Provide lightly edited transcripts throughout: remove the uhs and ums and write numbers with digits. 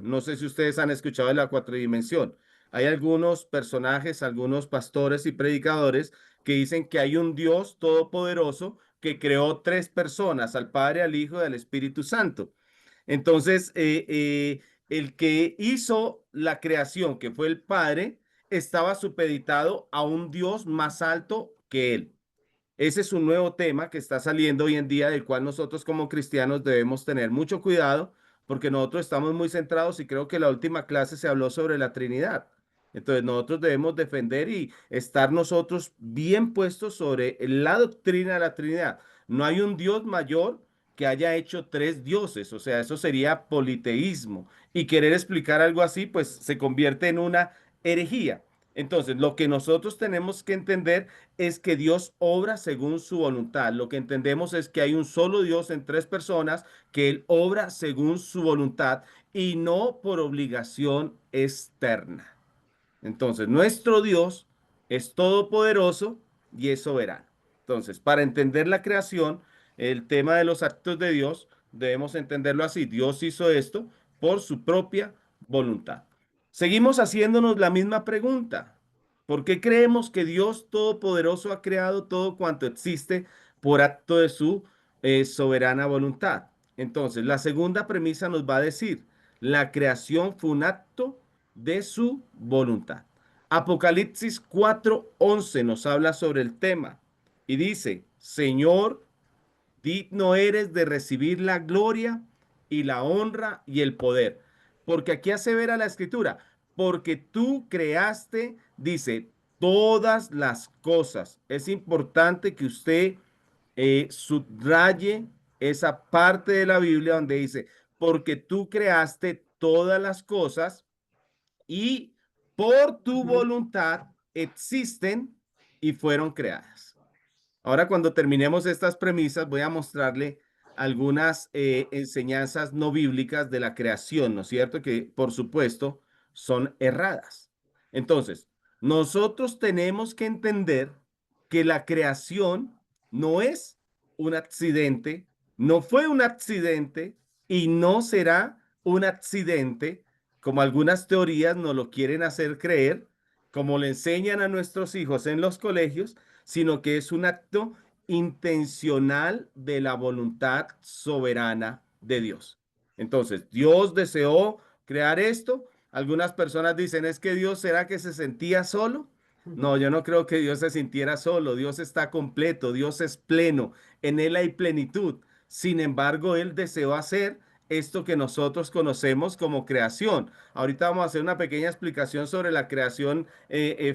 No sé si ustedes han escuchado de la cuatridimensión. Hay algunos personajes, algunos pastores y predicadores que dicen que hay un Dios todopoderoso que creó tres personas, al Padre, al Hijo y al Espíritu Santo. Entonces, el que hizo la creación, que fue el Padre, estaba supeditado a un Dios más alto que él. Ese es un nuevo tema que está saliendo hoy en día, del cual nosotros como cristianos debemos tener mucho cuidado, porque nosotros estamos muy centrados y creo que la última clase se habló sobre la Trinidad. Entonces nosotros debemos defender y estar nosotros bien puestos sobre la doctrina de la Trinidad. No hay un Dios mayor que haya hecho tres dioses, o sea, eso sería politeísmo. Y querer explicar algo así, pues se convierte en una herejía. Entonces, lo que nosotros tenemos que entender es que Dios obra según su voluntad. Lo que entendemos es que hay un solo Dios en tres personas, que Él obra según su voluntad y no por obligación externa. Entonces, nuestro Dios es todopoderoso y es soberano. Entonces, para entender la creación, el tema de los actos de Dios, debemos entenderlo así. Dios hizo esto por su propia voluntad. Seguimos haciéndonos la misma pregunta. ¿Por qué creemos que Dios Todopoderoso ha creado todo cuanto existe por acto de su soberana voluntad? Entonces, la segunda premisa nos va a decir, la creación fue un acto de su voluntad. Apocalipsis 4:11 nos habla sobre el tema y dice, Señor, digno eres de recibir la gloria y la honra y el poder. Porque aquí asevera la escritura, porque tú creaste, dice, todas las cosas. Es importante que usted subraye esa parte de la Biblia donde dice, porque tú creaste todas las cosas y por tu Ujú. voluntad existen y fueron creadas. Ahora, cuando terminemos estas premisas, voy a mostrarle algunas enseñanzas no bíblicas de la creación, ¿no es cierto? Que, por supuesto, son erradas. Entonces, nosotros tenemos que entender que la creación no es un accidente, no fue un accidente y no será un accidente, como algunas teorías nos lo quieren hacer creer, como le enseñan a nuestros hijos en los colegios, sino que es un acto intencional de la voluntad soberana de Dios. Entonces, Dios deseó crear esto. Algunas personas dicen, ¿es que Dios será que se sentía solo? No, yo no creo que Dios se sintiera solo. Dios está completo, Dios es pleno, en Él hay plenitud. Sin embargo, Él deseó hacer esto que nosotros conocemos como creación. Ahorita vamos a hacer una pequeña explicación sobre la creación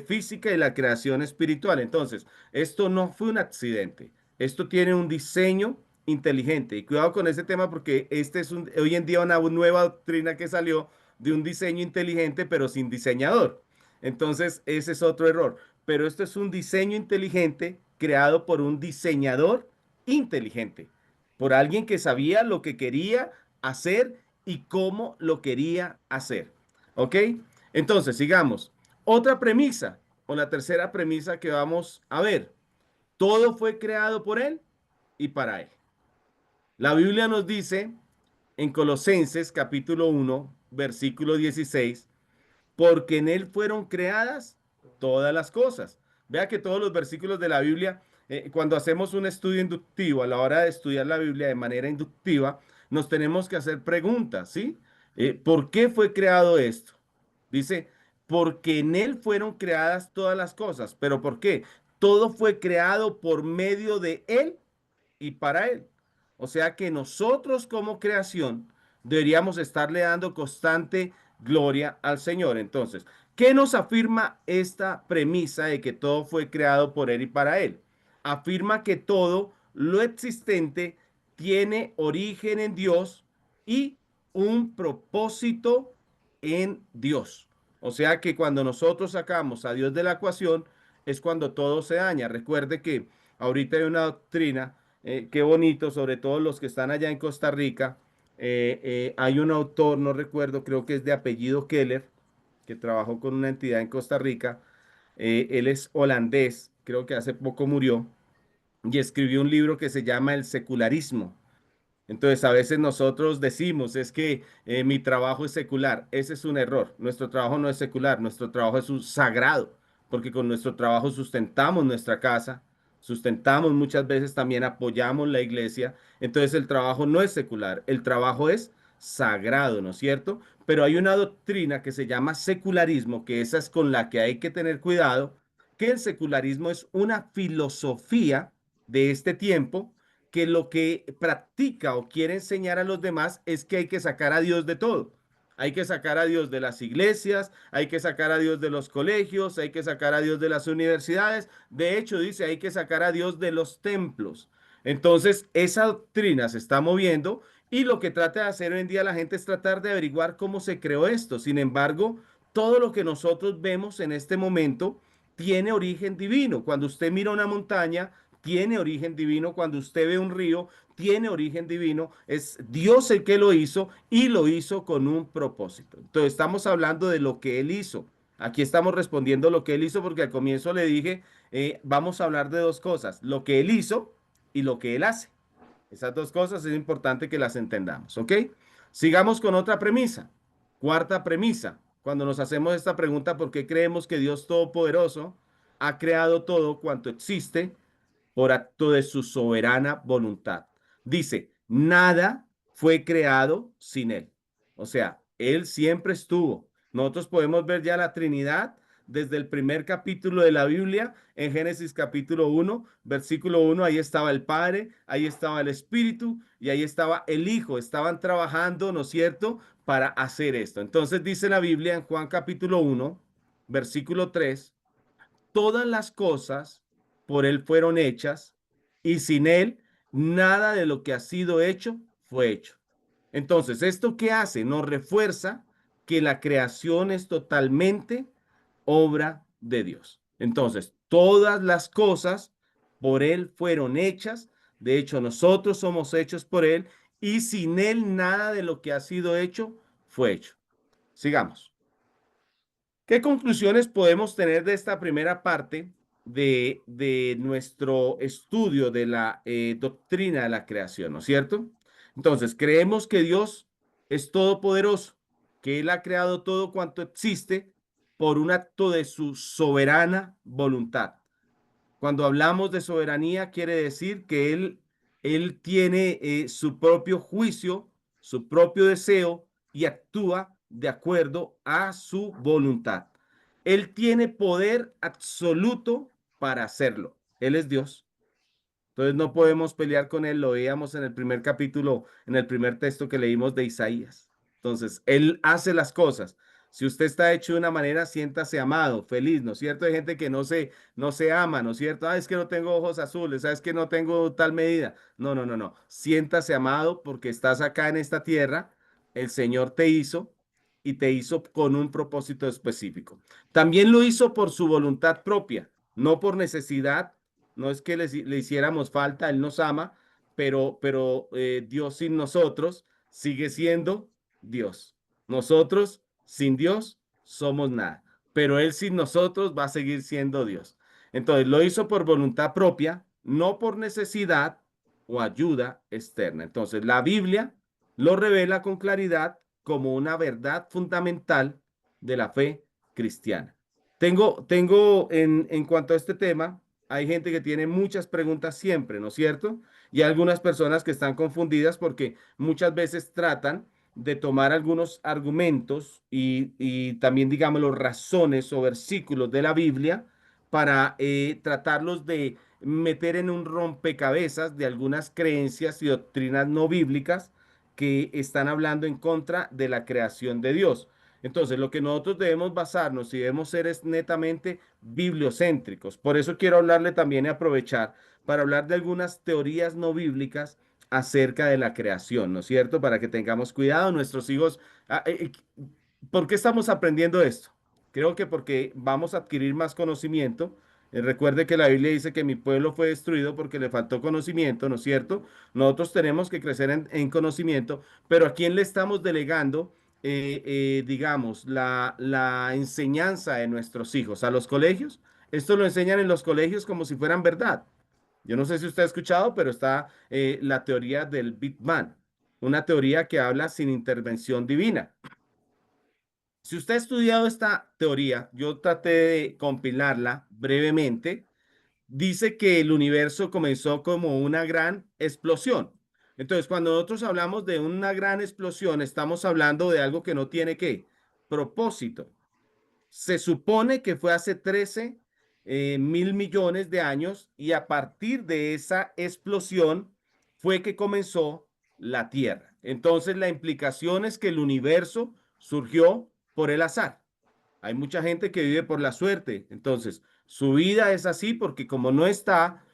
física y la creación espiritual. Entonces, esto no fue un accidente. Esto tiene un diseño inteligente. Y cuidado con ese tema porque este es hoy en día una nueva doctrina que salió de un diseño inteligente pero sin diseñador. Entonces, ese es otro error. Pero esto es un diseño inteligente creado por un diseñador inteligente, por alguien que sabía lo que quería hacer y cómo lo quería hacer. ¿Ok? Entonces, sigamos. Otra premisa, o la tercera premisa que vamos a ver. Todo fue creado por Él y para Él. La Biblia nos dice en Colosenses capítulo 1, versículo 16, porque en Él fueron creadas todas las cosas. Vea que todos los versículos de la Biblia, cuando hacemos un estudio inductivo, a la hora de estudiar la Biblia de manera inductiva, nos tenemos que hacer preguntas, ¿sí? ¿Por qué fue creado esto? Dice, porque en Él fueron creadas todas las cosas. ¿Pero por qué? Todo fue creado por medio de Él y para Él. O sea que nosotros como creación deberíamos estarle dando constante gloria al Señor. Entonces, ¿qué nos afirma esta premisa de que todo fue creado por Él y para Él? Afirma que todo lo existente tiene origen en Dios y un propósito en Dios. O sea que cuando nosotros sacamos a Dios de la ecuación es cuando todo se daña. Recuerde que ahorita hay una doctrina, qué bonito, sobre todo los que están allá en Costa Rica. Hay un autor, no recuerdo, creo que es de apellido Keller, que trabajó con una entidad en Costa Rica. Él es holandés, creo que hace poco murió, y escribió un libro que se llama El secularismo. Entonces, a veces nosotros decimos, es que mi trabajo es secular. Ese es un error. Nuestro trabajo no es secular, nuestro trabajo es un sagrado, porque con nuestro trabajo sustentamos nuestra casa, sustentamos muchas veces también apoyamos la iglesia. Entonces, el trabajo no es secular, el trabajo es sagrado, ¿no es cierto? Pero hay una doctrina que se llama secularismo, que esa es con la que hay que tener cuidado, que el secularismo es una filosofía de este tiempo que lo que practica o quiere enseñar a los demás es que hay que sacar a Dios de todo. Hay que sacar a Dios de las iglesias, hay que sacar a Dios de los colegios, hay que sacar a Dios de las universidades. De hecho, dice, hay que sacar a Dios de los templos. Entonces, esa doctrina se está moviendo y lo que trata de hacer hoy en día la gente es tratar de averiguar cómo se creó esto. Sin embargo, todo lo que nosotros vemos en este momento tiene origen divino. Cuando usted mira una montaña, tiene origen divino. Cuando usted ve un río, tiene origen divino. Es Dios el que lo hizo y lo hizo con un propósito. Entonces, estamos hablando de lo que Él hizo. Aquí estamos respondiendo lo que Él hizo porque al comienzo le dije, vamos a hablar de dos cosas, lo que Él hizo y lo que Él hace. Esas dos cosas es importante que las entendamos, ¿ok? Sigamos con otra premisa. Cuarta premisa. Cuando nos hacemos esta pregunta, ¿por qué creemos que Dios Todopoderoso ha creado todo cuanto existe por acto de su soberana voluntad? Dice, nada fue creado sin Él. O sea, Él siempre estuvo. Nosotros podemos ver ya la Trinidad desde el primer capítulo de la Biblia, en Génesis capítulo 1, versículo 1, ahí estaba el Padre, ahí estaba el Espíritu y ahí estaba el Hijo. Estaban trabajando, ¿no es cierto?, para hacer esto. Entonces dice la Biblia en Juan capítulo 1, versículo 3, todas las cosas por Él fueron hechas y sin Él nada de lo que ha sido hecho fue hecho. Entonces, ¿esto qué hace? Nos refuerza que la creación es totalmente obra de Dios. Entonces, todas las cosas por Él fueron hechas. De hecho, nosotros somos hechos por Él y sin Él nada de lo que ha sido hecho fue hecho. Sigamos. ¿Qué conclusiones podemos tener de esta primera parte de nuestro estudio de la doctrina de la creación? ¿No es cierto? Entonces, creemos que Dios es todopoderoso, que Él ha creado todo cuanto existe por un acto de su soberana voluntad. Cuando hablamos de soberanía, quiere decir que él tiene su propio juicio, su propio deseo y actúa de acuerdo a su voluntad. Él tiene poder absoluto para hacerlo. Él es Dios. Entonces no podemos pelear con él, lo veíamos en el primer capítulo, en el primer texto que leímos de Isaías. Entonces, él hace las cosas. Si usted está hecho de una manera, siéntase amado, feliz, ¿no es cierto? Hay gente que no se ama, ¿no es cierto? Ah, es que no tengo ojos azules, ah, es que no tengo tal medida. No, no, no, no. Siéntase amado porque estás acá en esta tierra, el Señor te hizo y te hizo con un propósito específico. También lo hizo por su voluntad propia, no por necesidad. No es que le hiciéramos falta, Él nos ama, pero Dios sin nosotros sigue siendo Dios. Nosotros sin Dios somos nada, pero Él sin nosotros va a seguir siendo Dios. Entonces lo hizo por voluntad propia, no por necesidad o ayuda externa. Entonces la Biblia lo revela con claridad como una verdad fundamental de la fe cristiana. Tengo en cuanto a este tema, hay gente que tiene muchas preguntas siempre, ¿no es cierto? Y algunas personas que están confundidas porque muchas veces tratan de tomar algunos argumentos y también, digamos, razones o versículos de la Biblia para tratarlos de meter en un rompecabezas de algunas creencias y doctrinas no bíblicas que están hablando en contra de la creación de Dios. Entonces, lo que nosotros debemos basarnos y debemos ser es netamente bibliocéntricos. Por eso quiero hablarle también y aprovechar para hablar de algunas teorías no bíblicas acerca de la creación, ¿no es cierto? Para que tengamos cuidado, nuestros hijos. ¿Por qué estamos aprendiendo esto? Creo que porque vamos a adquirir más conocimiento. Recuerde que la Biblia dice que mi pueblo fue destruido porque le faltó conocimiento, ¿no es cierto? Nosotros tenemos que crecer en conocimiento, pero ¿a quién le estamos delegando? Digamos, la enseñanza de nuestros hijos a los colegios. Esto lo enseñan en los colegios como si fueran verdad. Yo no sé si usted ha escuchado, pero está la teoría del Big Bang. una teoría que habla sin intervención divina. Si usted ha estudiado esta teoría, yo traté de compilarla brevemente. Dice que el universo comenzó como una gran explosión. Entonces, cuando nosotros hablamos de una gran explosión, estamos hablando de algo que no tiene ¿qué? Propósito. Se supone que fue hace 13 mil millones de años y a partir de esa explosión fue que comenzó la Tierra. Entonces, la implicación es que el universo surgió por el azar. Hay mucha gente que vive por la suerte. Entonces, su vida es así porque como no está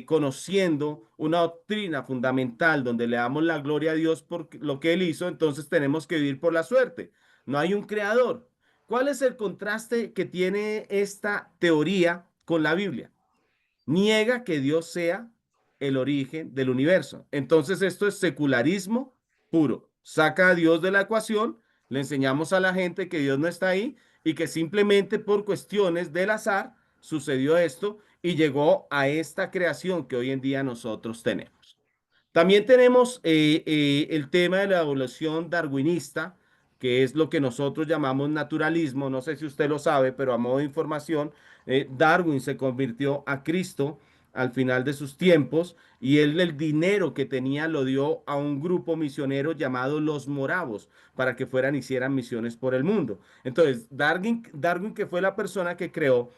conociendo una doctrina fundamental donde le damos la gloria a Dios por lo que Él hizo, entonces tenemos que vivir por la suerte. No hay un creador. ¿Cuál es el contraste que tiene esta teoría con la Biblia? Niega que Dios sea el origen del universo. Entonces esto es secularismo puro. Saca a Dios de la ecuación, le enseñamos a la gente que Dios no está ahí y que simplemente por cuestiones del azar sucedió esto y llegó a esta creación que hoy en día nosotros tenemos. También tenemos el tema de la evolución darwinista, que es lo que nosotros llamamos naturalismo. No sé si usted lo sabe, pero a modo de información, Darwin se convirtió a Cristo al final de sus tiempos y él el dinero que tenía lo dio a un grupo misionero llamado los Moravos para que fueran y hicieran misiones por el mundo. Entonces, Darwin que fue la persona que creó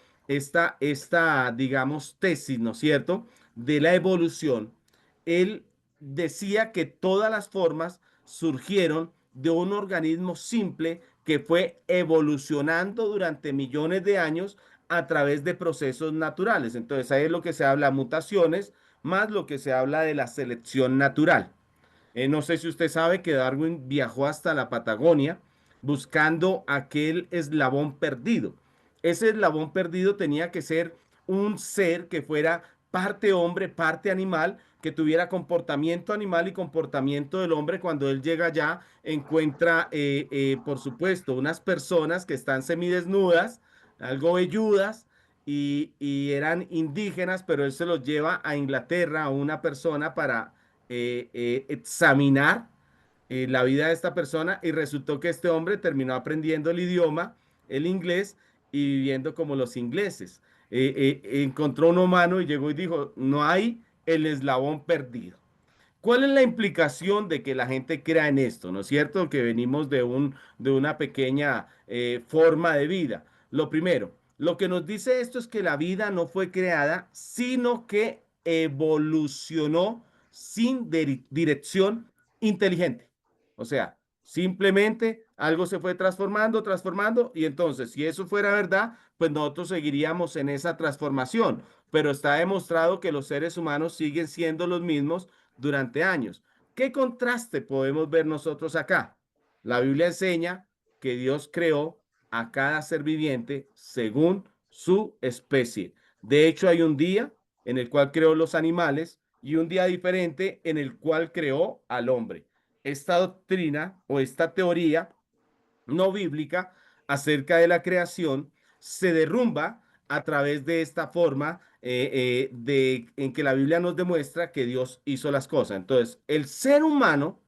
digamos, tesis, ¿no es cierto?, de la evolución. Él decía que todas las formas surgieron de un organismo simple que fue evolucionando durante millones de años a través de procesos naturales. Entonces ahí es lo que se habla mutaciones, más lo que se habla de la selección natural. No sé si usted sabe que Darwin viajó hasta la Patagonia buscando aquel eslabón perdido. Ese eslabón perdido tenía que ser un ser que fuera parte hombre, parte animal, que tuviera comportamiento animal y comportamiento del hombre. Cuando él llega allá, encuentra, por supuesto, unas personas que están semidesnudas, algo velludas, y eran indígenas, pero él se los lleva a Inglaterra a una persona para examinar la vida de esta persona y resultó que este hombre terminó aprendiendo el idioma, el inglés, y viviendo como los ingleses. Encontró un humano y llegó y dijo, no hay el eslabón perdido. ¿Cuál es la implicación de que la gente crea en esto? ¿No es cierto? Que venimos de una pequeña forma de vida. Lo primero, lo que nos dice esto es que la vida no fue creada, sino que evolucionó sin dirección inteligente. O sea, simplemente algo se fue transformando, transformando, y entonces, si eso fuera verdad, pues nosotros seguiríamos en esa transformación. Pero está demostrado que los seres humanos siguen siendo los mismos durante años. ¿Qué contraste podemos ver nosotros acá? La Biblia enseña que Dios creó a cada ser viviente según su especie. De hecho, hay un día en el cual creó los animales y un día diferente en el cual creó al hombre. Esta doctrina o esta teoría no bíblica acerca de la creación se derrumba a través de esta forma en que la Biblia nos demuestra que Dios hizo las cosas. Entonces, el ser humano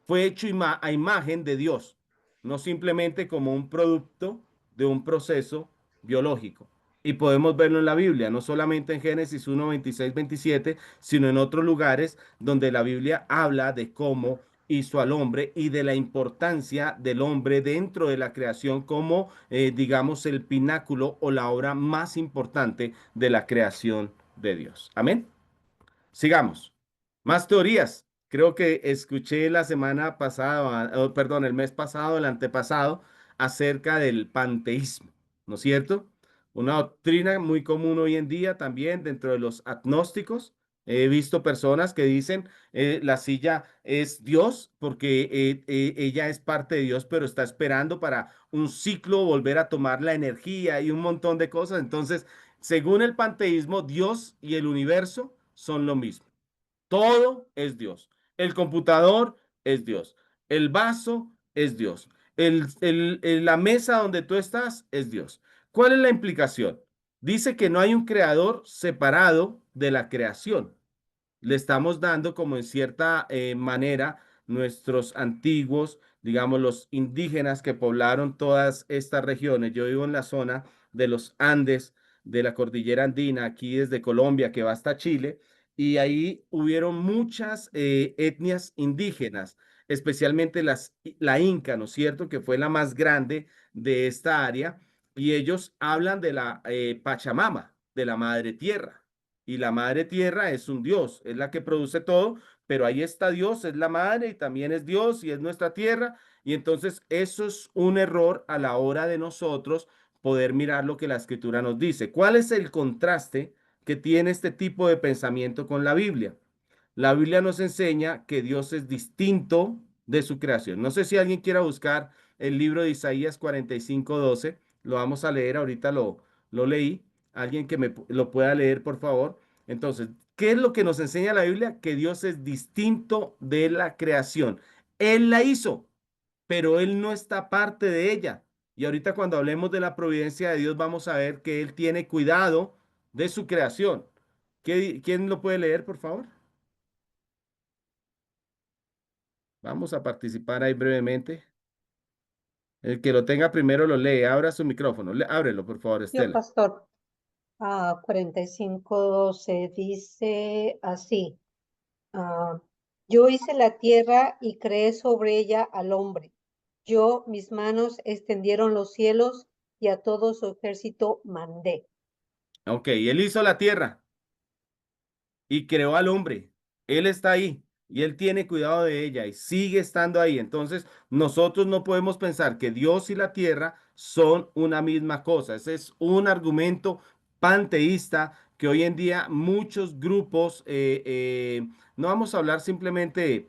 fue hecho a imagen de Dios, no simplemente como un producto de un proceso biológico. Y podemos verlo en la Biblia, no solamente en Génesis 1, 26, 27, sino en otros lugares donde la Biblia habla de cómo hizo al hombre y de la importancia del hombre dentro de la creación como, digamos, el pináculo o la obra más importante de la creación de Dios. Amén. Sigamos. Más teorías. Creo que escuché la semana pasada, perdón, el mes pasado, el antepasado, acerca del panteísmo, ¿no es cierto? Una doctrina muy común hoy en día también dentro de los agnósticos. He visto personas que dicen la silla es Dios porque ella es parte de Dios, pero está esperando para un ciclo volver a tomar la energía y un montón de cosas. Entonces, según el panteísmo, Dios y el universo son lo mismo. Todo es Dios. El computador es Dios. El vaso es Dios. La mesa donde tú estás es Dios. ¿Cuál es la implicación? Dice que no hay un creador separado de la creación. Le estamos dando como en cierta manera nuestros antiguos, digamos, los indígenas que poblaron todas estas regiones. Yo vivo en la zona de los Andes, de la cordillera andina, aquí desde Colombia, que va hasta Chile, y ahí hubieron muchas etnias indígenas, especialmente la Inca, ¿no es cierto?, que fue la más grande de esta área, y ellos hablan de la Pachamama, de la Madre Tierra. Y la Madre Tierra es un Dios, es la que produce todo, pero ahí está Dios, es la Madre y también es Dios y es nuestra tierra. Y entonces eso es un error a la hora de nosotros poder mirar lo que la Escritura nos dice. ¿Cuál es el contraste que tiene este tipo de pensamiento con la Biblia? La Biblia nos enseña que Dios es distinto de su creación. No sé si alguien quiera buscar el libro de Isaías 45:12. Lo vamos a leer, ahorita lo leí. Alguien que lo pueda leer, por favor. Entonces, ¿qué es lo que nos enseña la Biblia? Que Dios es distinto de la creación. Él la hizo, pero Él no está parte de ella. Y ahorita cuando hablemos de la providencia de Dios, vamos a ver que Él tiene cuidado de su creación. ¿Quién lo puede leer, por favor? Vamos a participar ahí brevemente. El que lo tenga primero lo lee. Abra su micrófono. Ábrelo, por favor, Yo, Estela. pastor, 45:12 dice así, ah, yo hice la tierra y creé sobre ella al hombre. Mis manos extendieron los cielos y a todo su ejército mandé. Ok, Él hizo la tierra y creó al hombre. Él está ahí y Él tiene cuidado de ella y sigue estando ahí. Entonces, nosotros no podemos pensar que Dios y la tierra son una misma cosa. Ese es un argumento panteísta que hoy en día muchos grupos, no vamos a hablar simplemente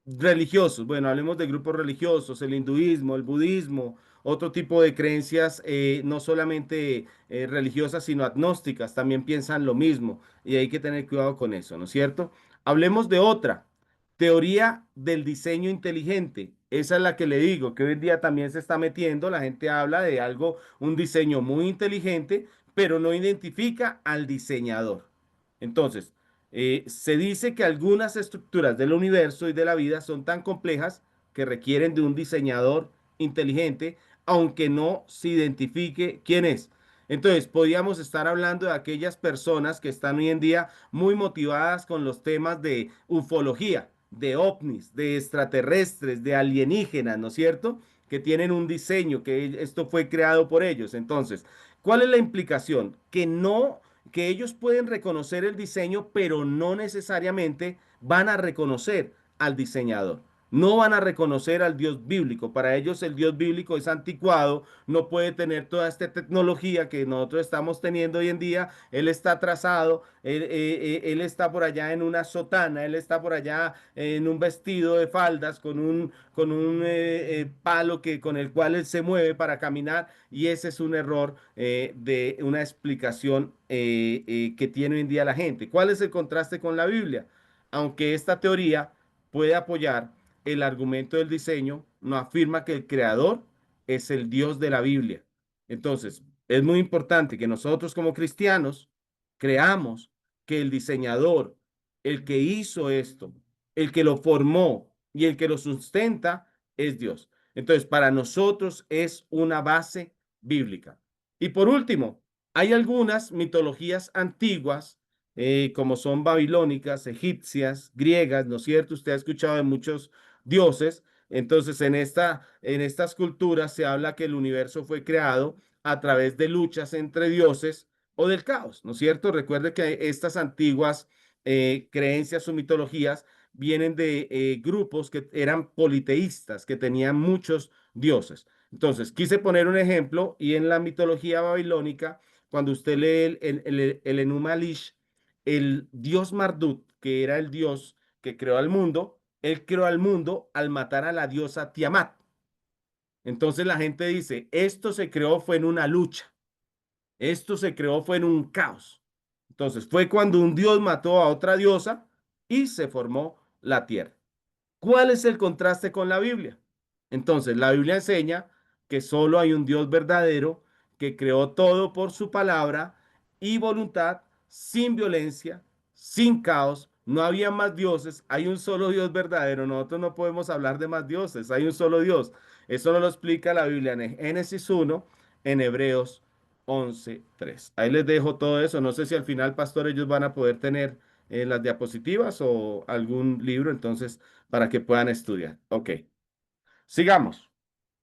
religiosos, bueno, hablemos de grupos religiosos, el hinduismo, el budismo, otro tipo de creencias, no solamente religiosas, sino agnósticas, también piensan lo mismo y hay que tener cuidado con eso, ¿no es cierto? Hablemos de otra, teoría del diseño inteligente. Esa es la que le digo, que hoy en día también se está metiendo, la gente habla de algo, un diseño muy inteligente, pero no identifica al diseñador. Entonces, se dice que algunas estructuras del universo y de la vida son tan complejas que requieren de un diseñador inteligente, aunque no se identifique quién es. Entonces, podríamos estar hablando de aquellas personas que están hoy en día muy motivadas con los temas de ufología, de ovnis, de extraterrestres, de alienígenas, ¿no es cierto? Que tienen un diseño, que esto fue creado por ellos. Entonces, ¿cuál es la implicación? Que ellos pueden reconocer el diseño, pero no necesariamente van a reconocer al diseñador. No van a reconocer al Dios bíblico. Para ellos el Dios bíblico es anticuado, no puede tener toda esta tecnología que nosotros estamos teniendo hoy en día. Él está atrasado, él está por allá en una sotana, él está por allá en un vestido de faldas con un palo con el cual él se mueve para caminar y ese es un error de una explicación que tiene hoy en día la gente. ¿Cuál es el contraste con la Biblia? Aunque esta teoría puede apoyar el argumento del diseño, no afirma que el creador es el Dios de la Biblia. Entonces, es muy importante que nosotros como cristianos creamos que el diseñador, el que hizo esto, el que lo formó y el que lo sustenta es Dios. Entonces, para nosotros es una base bíblica. Y por último, hay algunas mitologías antiguas, como son babilónicas, egipcias, griegas, ¿no es cierto? Usted ha escuchado de muchos dioses. Entonces, en estas culturas se habla que el universo fue creado a través de luchas entre dioses o del caos, ¿no es cierto? Recuerde que estas antiguas creencias o mitologías vienen de grupos que eran politeístas, que tenían muchos dioses. Entonces, quise poner un ejemplo y en la mitología babilónica, cuando usted lee el Enuma Elish, el dios Marduk, que era el dios que creó al mundo, él creó al mundo al matar a la diosa Tiamat. Entonces la gente dice, esto se creó fue en una lucha, esto se creó fue en un caos. Entonces fue cuando un dios mató a otra diosa y se formó la tierra. ¿Cuál es el contraste con la Biblia? Entonces, la Biblia enseña que solo hay un Dios verdadero que creó todo por su palabra y voluntad, sin violencia, sin caos, no había más dioses, hay un solo Dios verdadero, nosotros no podemos hablar de más dioses, hay un solo Dios. Eso nos lo explica la Biblia en Génesis 1, en Hebreos 11:3. Ahí les dejo todo eso, no sé si al final, pastor, ellos van a poder tener las diapositivas o algún libro, entonces, para que puedan estudiar. Ok, sigamos.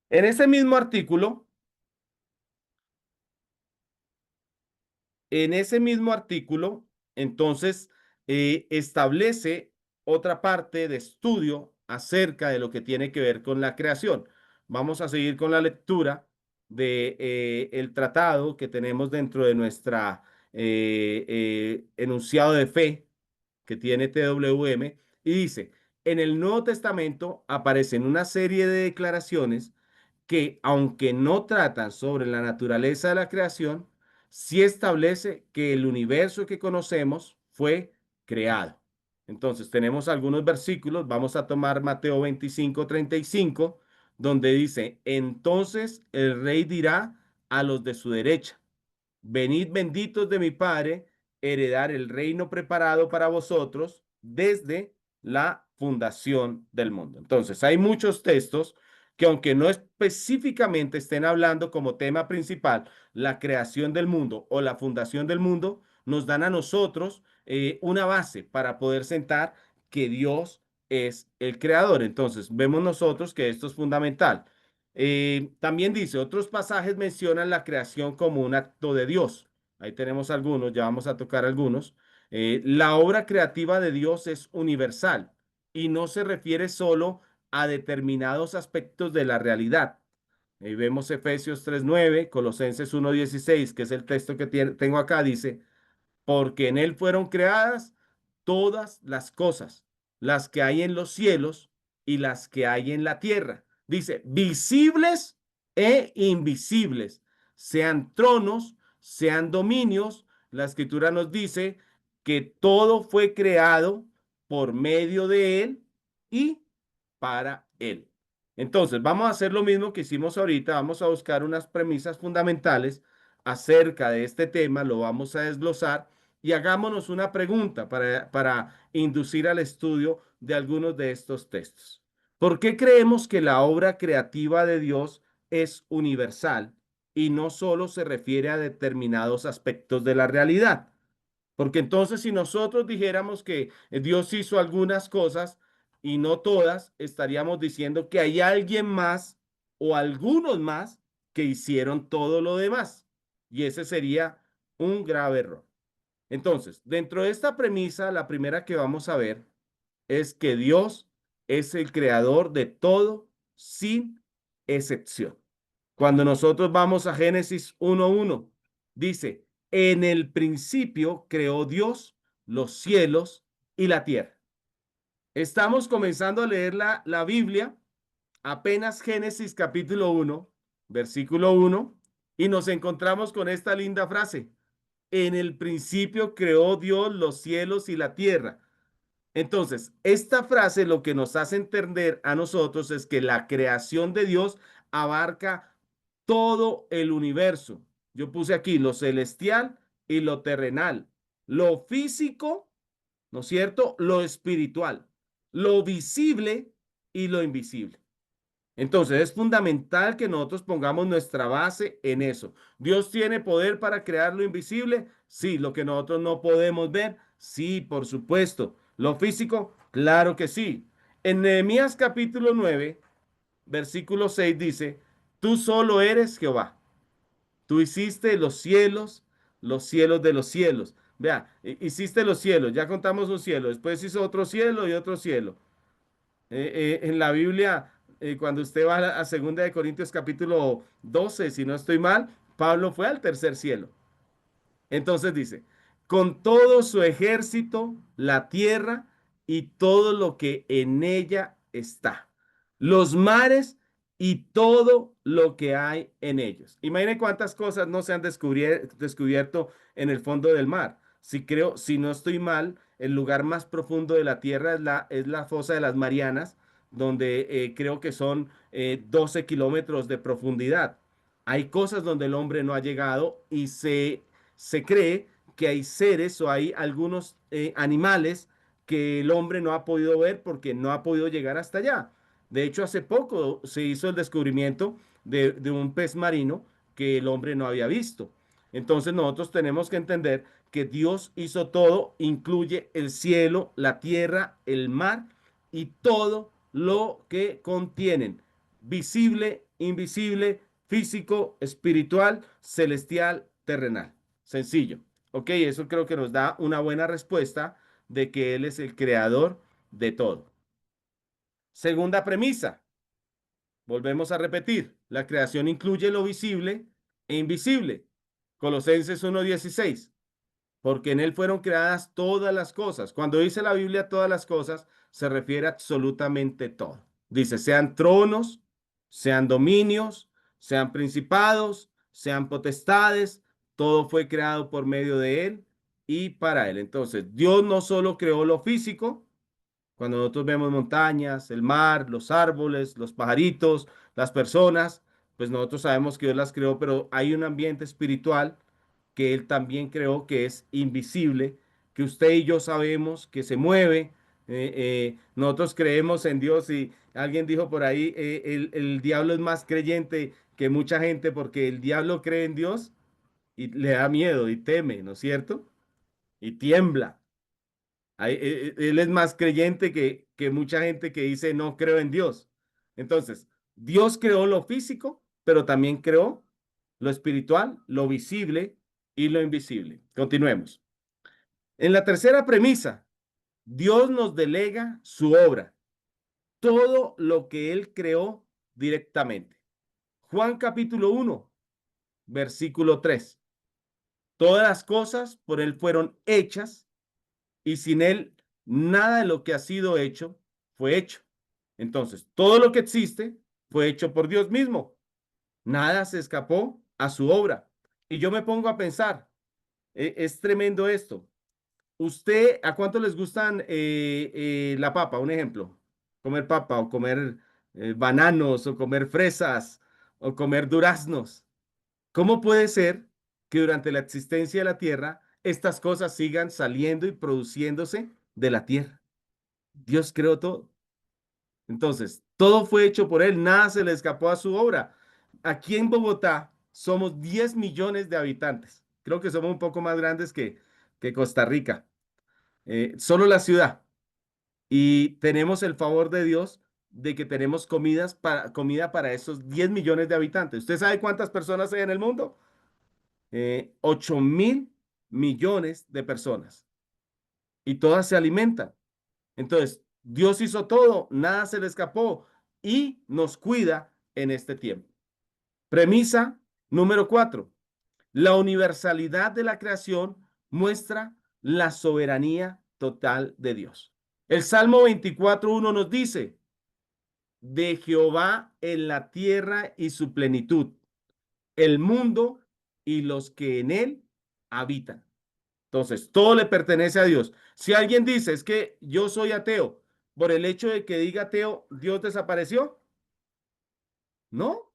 En ese mismo artículo, En ese mismo artículo, entonces, establece otra parte de estudio acerca de lo que tiene que ver con la creación. Vamos a seguir con la lectura de el tratado que tenemos dentro de nuestra enunciado de fe que tiene TWM y dice, en el Nuevo Testamento aparecen una serie de declaraciones que, aunque no tratan sobre la naturaleza de la creación, sí establece que el universo que conocemos fue creado. Entonces, tenemos algunos versículos, vamos a tomar Mateo 25:35, donde dice, entonces el rey dirá a los de su derecha, venid benditos de mi Padre, heredar el reino preparado para vosotros desde la fundación del mundo. Entonces, hay muchos textos que aunque no específicamente estén hablando como tema principal la creación del mundo o la fundación del mundo, nos dan a nosotros una base para poder sentar que Dios es el creador. Entonces, vemos nosotros que esto es fundamental. También dice, otros pasajes mencionan la creación como un acto de Dios. Ahí tenemos algunos, ya vamos a tocar algunos. La obra creativa de Dios es universal y no se refiere solo a determinados aspectos de la realidad. Ahí vemos Efesios 3:9, Colosenses 1:16, que es el texto que tengo acá, dice, porque en él fueron creadas todas las cosas, las que hay en los cielos y las que hay en la tierra. Dice, visibles e invisibles, sean tronos, sean dominios. La escritura nos dice que todo fue creado por medio de él y para él. Entonces, vamos a hacer lo mismo que hicimos ahorita, vamos a buscar unas premisas fundamentales acerca de este tema, lo vamos a desglosar y hagámonos una pregunta para inducir al estudio de algunos de estos textos. ¿Por qué creemos que la obra creativa de Dios es universal y no solo se refiere a determinados aspectos de la realidad? Porque entonces si nosotros dijéramos que Dios hizo algunas cosas y no todas, estaríamos diciendo que hay alguien más o algunos más que hicieron todo lo demás. Y ese sería un grave error. Entonces, dentro de esta premisa, la primera que vamos a ver es que Dios es el creador de todo sin excepción. Cuando nosotros vamos a Génesis 1:1, dice, en el principio creó Dios los cielos y la tierra. Estamos comenzando a leer la Biblia, apenas Génesis capítulo 1, versículo 1, y nos encontramos con esta linda frase. En el principio creó Dios los cielos y la tierra. Entonces, esta frase lo que nos hace entender a nosotros es que la creación de Dios abarca todo el universo. Yo puse aquí lo celestial y lo terrenal, lo físico, ¿no es cierto? Lo espiritual, lo visible y lo invisible. Entonces es fundamental que nosotros pongamos nuestra base en eso. ¿Dios tiene poder para crear lo invisible? Sí. ¿Lo que nosotros no podemos ver? Sí, por supuesto. ¿Lo físico? Claro que sí. En Nehemías capítulo 9, versículo 6 dice, tú solo eres Jehová. Tú hiciste los cielos de los cielos. Vea, hiciste los cielos, ya contamos un cielo, después hizo otro cielo y otro cielo. En la Biblia, cuando usted va a 2 de Corintios capítulo 12, si no estoy mal, Pablo fue al tercer cielo. Entonces dice, con todo su ejército, la tierra y todo lo que en ella está, los mares y todo lo que hay en ellos. Imagine cuántas cosas no se han descubierto en el fondo del mar. Si no estoy mal, el lugar más profundo de la tierra es la fosa de las Marianas, donde creo que son 12 kilómetros de profundidad. Hay cosas donde el hombre no ha llegado y se cree que hay seres o hay algunos animales que el hombre no ha podido ver porque no ha podido llegar hasta allá. De hecho, hace poco se hizo el descubrimiento de un pez marino que el hombre no había visto. Entonces nosotros tenemos que entender que Dios hizo todo, incluye el cielo, la tierra, el mar y todo lo que contienen, visible, invisible, físico, espiritual, celestial, terrenal. Sencillo. Ok, eso creo que nos da una buena respuesta de que Él es el creador de todo. Segunda premisa, volvemos a repetir, la creación incluye lo visible e invisible. Colosenses 1:16, porque en Él fueron creadas todas las cosas. Cuando dice la Biblia todas las cosas, se refiere a absolutamente todo. Dice, sean tronos, sean dominios, sean principados, sean potestades, todo fue creado por medio de Él y para Él. Entonces, Dios no solo creó lo físico, cuando nosotros vemos montañas, el mar, los árboles, los pajaritos, las personas, pues nosotros sabemos que Dios las creó, pero hay un ambiente espiritual que Él también creó que es invisible, que usted y yo sabemos que se mueve. Nosotros creemos en Dios y alguien dijo por ahí, el diablo es más creyente que mucha gente porque el diablo cree en Dios y le da miedo y teme, ¿no es cierto? Y tiembla. Él es más creyente que mucha gente que dice no creo en Dios. Entonces, Dios creó lo físico, pero también creó lo espiritual, lo visible y lo invisible. Continuemos. En la tercera premisa, Dios nos delega su obra, todo lo que Él creó directamente. Juan capítulo 1, versículo 3. Todas las cosas por Él fueron hechas y sin Él nada de lo que ha sido hecho fue hecho. Entonces, todo lo que existe fue hecho por Dios mismo. Nada se escapó a su obra. Y yo me pongo a pensar, es tremendo esto. ¿Usted, a cuánto les gustan la papa? Un ejemplo, comer papa o comer bananos o comer fresas o comer duraznos. ¿Cómo puede ser que durante la existencia de la Tierra estas cosas sigan saliendo y produciéndose de la Tierra? Dios creó todo. Entonces, todo fue hecho por Él, nada se le escapó a su obra. Aquí en Bogotá somos 10 millones de habitantes. Creo que somos un poco más grandes que Costa Rica. Solo la ciudad. Y tenemos el favor de Dios de que tenemos comida para esos 10 millones de habitantes. ¿Usted sabe cuántas personas hay en el mundo? 8.000 millones de personas y todas se alimentan. Entonces, Dios hizo todo, nada se le escapó y nos cuida en este tiempo. Premisa número 4. La universalidad de la creación muestra la soberanía total de Dios. El Salmo 24:1 nos dice, de Jehová en la tierra y su plenitud, el mundo y los que en él habitan. Entonces, todo le pertenece a Dios. Si alguien dice, es que yo soy ateo, por el hecho de que diga ateo, ¿Dios desapareció? No,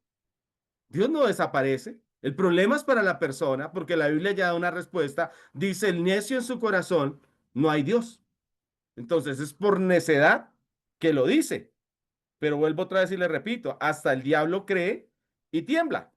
Dios no desaparece. El problema es para la persona, porque la Biblia ya da una respuesta. Dice, el necio en su corazón, no hay Dios. Entonces, es por necedad que lo dice. Pero vuelvo otra vez y le repito, hasta el diablo cree y tiembla.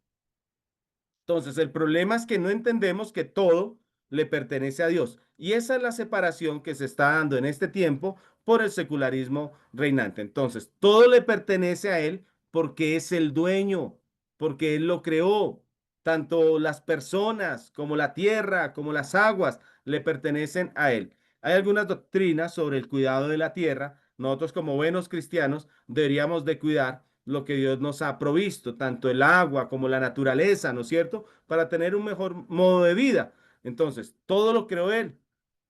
Entonces, el problema es que no entendemos que todo le pertenece a Dios. Y esa es la separación que se está dando en este tiempo por el secularismo reinante. Entonces, todo le pertenece a Él porque es el dueño, porque Él lo creó. Tanto las personas como la tierra, como las aguas, le pertenecen a Él. Hay algunas doctrinas sobre el cuidado de la tierra. Nosotros como buenos cristianos deberíamos de cuidar lo que Dios nos ha provisto, tanto el agua como la naturaleza, ¿no es cierto? Para tener un mejor modo de vida. Entonces, todo lo creó Él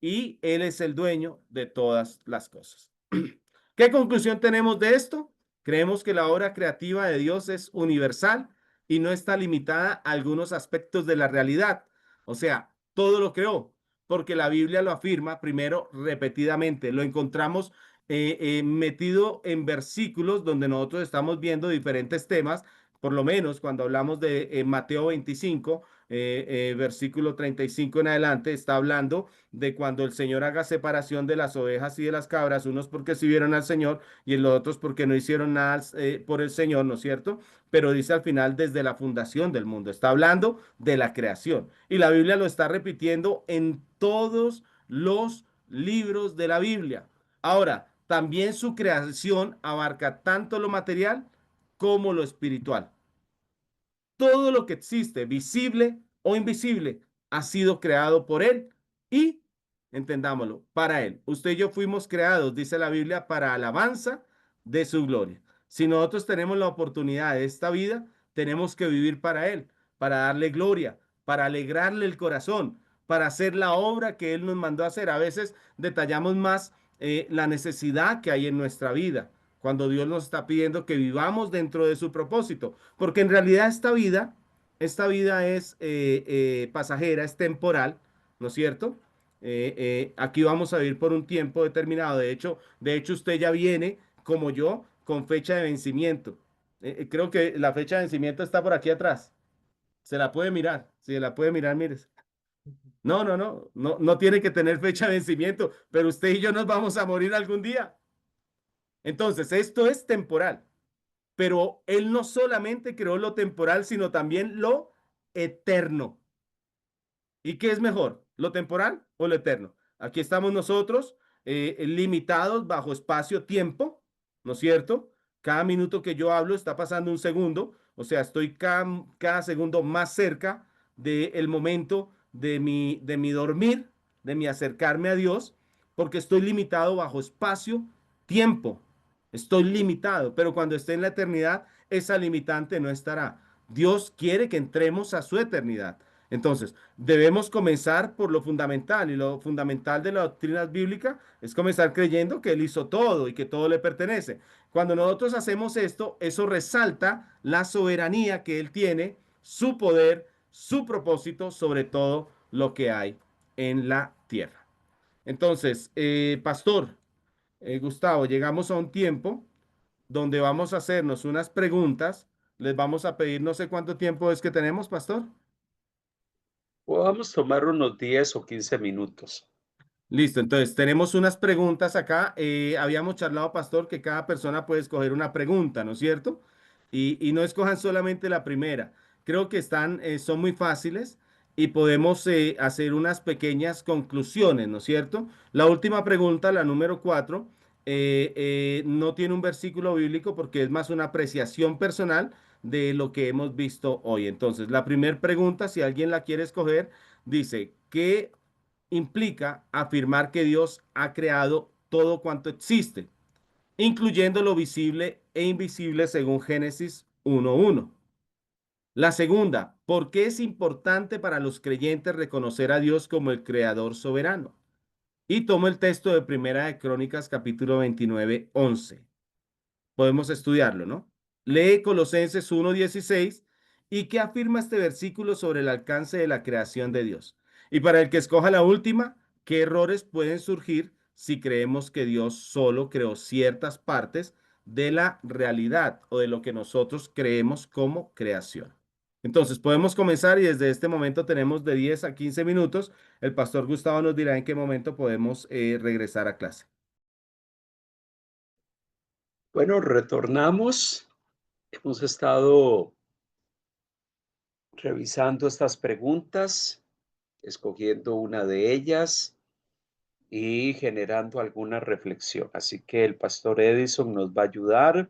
y Él es el dueño de todas las cosas. ¿Qué conclusión tenemos de esto? Creemos que la obra creativa de Dios es universal y no está limitada a algunos aspectos de la realidad. O sea, todo lo creó, porque la Biblia lo afirma primero repetidamente. Lo encontramos metido en versículos donde nosotros estamos viendo diferentes temas. por lo menos cuando hablamos de Mateo 25, versículo 35 en adelante, está hablando de cuando el Señor haga separación de las ovejas y de las cabras, unos porque sirvieron al Señor y los otros porque no hicieron nada por el Señor, ¿no es cierto? Pero dice al final desde la fundación del mundo, está hablando de la creación. Y la Biblia lo está repitiendo en todos los libros de la Biblia. Ahora, también su creación abarca tanto lo material como lo espiritual. Todo lo que existe, visible o invisible, ha sido creado por Él y, entendámoslo, para Él. Usted y yo fuimos creados, dice la Biblia, para alabanza de su gloria. Si nosotros tenemos la oportunidad de esta vida, tenemos que vivir para Él, para darle gloria, para alegrarle el corazón, para hacer la obra que Él nos mandó a hacer. A veces detallamos más la necesidad que hay en nuestra vida cuando Dios nos está pidiendo que vivamos dentro de su propósito, porque en realidad esta vida es pasajera, es temporal, ¿no es cierto? Aquí vamos a vivir por un tiempo determinado. De hecho, usted ya viene, como yo, con fecha de vencimiento. Creo que la fecha de vencimiento está por aquí atrás. Se la puede mirar. Si se la puede mirar, mires. No, no, no, no, no tiene que tener fecha de vencimiento, pero usted y yo nos vamos a morir algún día. Entonces, esto es temporal. Pero Él no solamente creó lo temporal, sino también lo eterno. ¿Y qué es mejor, lo temporal o lo eterno? Aquí estamos nosotros limitados bajo espacio-tiempo, ¿no es cierto? Cada minuto que yo hablo está pasando un segundo, o sea, estoy cada segundo más cerca del momento de mi dormir, de mi acercarme a Dios, porque estoy limitado bajo espacio-tiempo. Estoy limitado, pero cuando esté en la eternidad, esa limitante no estará. Dios quiere que entremos a su eternidad. Entonces, debemos comenzar por lo fundamental, y lo fundamental de la doctrina bíblica es comenzar creyendo que Él hizo todo y que todo le pertenece. Cuando nosotros hacemos esto, eso resalta la soberanía que Él tiene, su poder, su propósito sobre todo lo que hay en la tierra. Entonces, Pastor Gustavo, llegamos a un tiempo donde vamos a hacernos unas preguntas. Les vamos a pedir, no sé cuánto tiempo es que tenemos, Pastor. Podamos tomar unos 10 o 15 minutos. Listo, entonces tenemos unas preguntas acá. Habíamos charlado, Pastor, que cada persona puede escoger una pregunta, ¿no es cierto? Y no escojan solamente la primera. Creo que son muy fáciles y podemos hacer unas pequeñas conclusiones, ¿no es cierto? La última pregunta, la número 4, no tiene un versículo bíblico porque es más una apreciación personal de lo que hemos visto hoy. Entonces, la primera pregunta, si alguien la quiere escoger, dice, ¿qué implica afirmar que Dios ha creado todo cuanto existe, incluyendo lo visible e invisible según Génesis 1:1? La segunda, ¿por qué es importante para los creyentes reconocer a Dios como el creador soberano? Y tomo el texto de Primera de Crónicas, capítulo 29:11. Podemos estudiarlo, ¿no? Lee Colosenses 1:16 y qué afirma este versículo sobre el alcance de la creación de Dios. Y para el que escoja la última, ¿qué errores pueden surgir si creemos que Dios solo creó ciertas partes de la realidad o de lo que nosotros creemos como creación? Entonces, podemos comenzar y desde este momento tenemos de 10 a 15 minutos. El pastor Gustavo nos dirá en qué momento podemos regresar a clase. Bueno, retornamos. Hemos estado revisando estas preguntas, escogiendo una de ellas y generando alguna reflexión. Así que el pastor Edison nos va a ayudar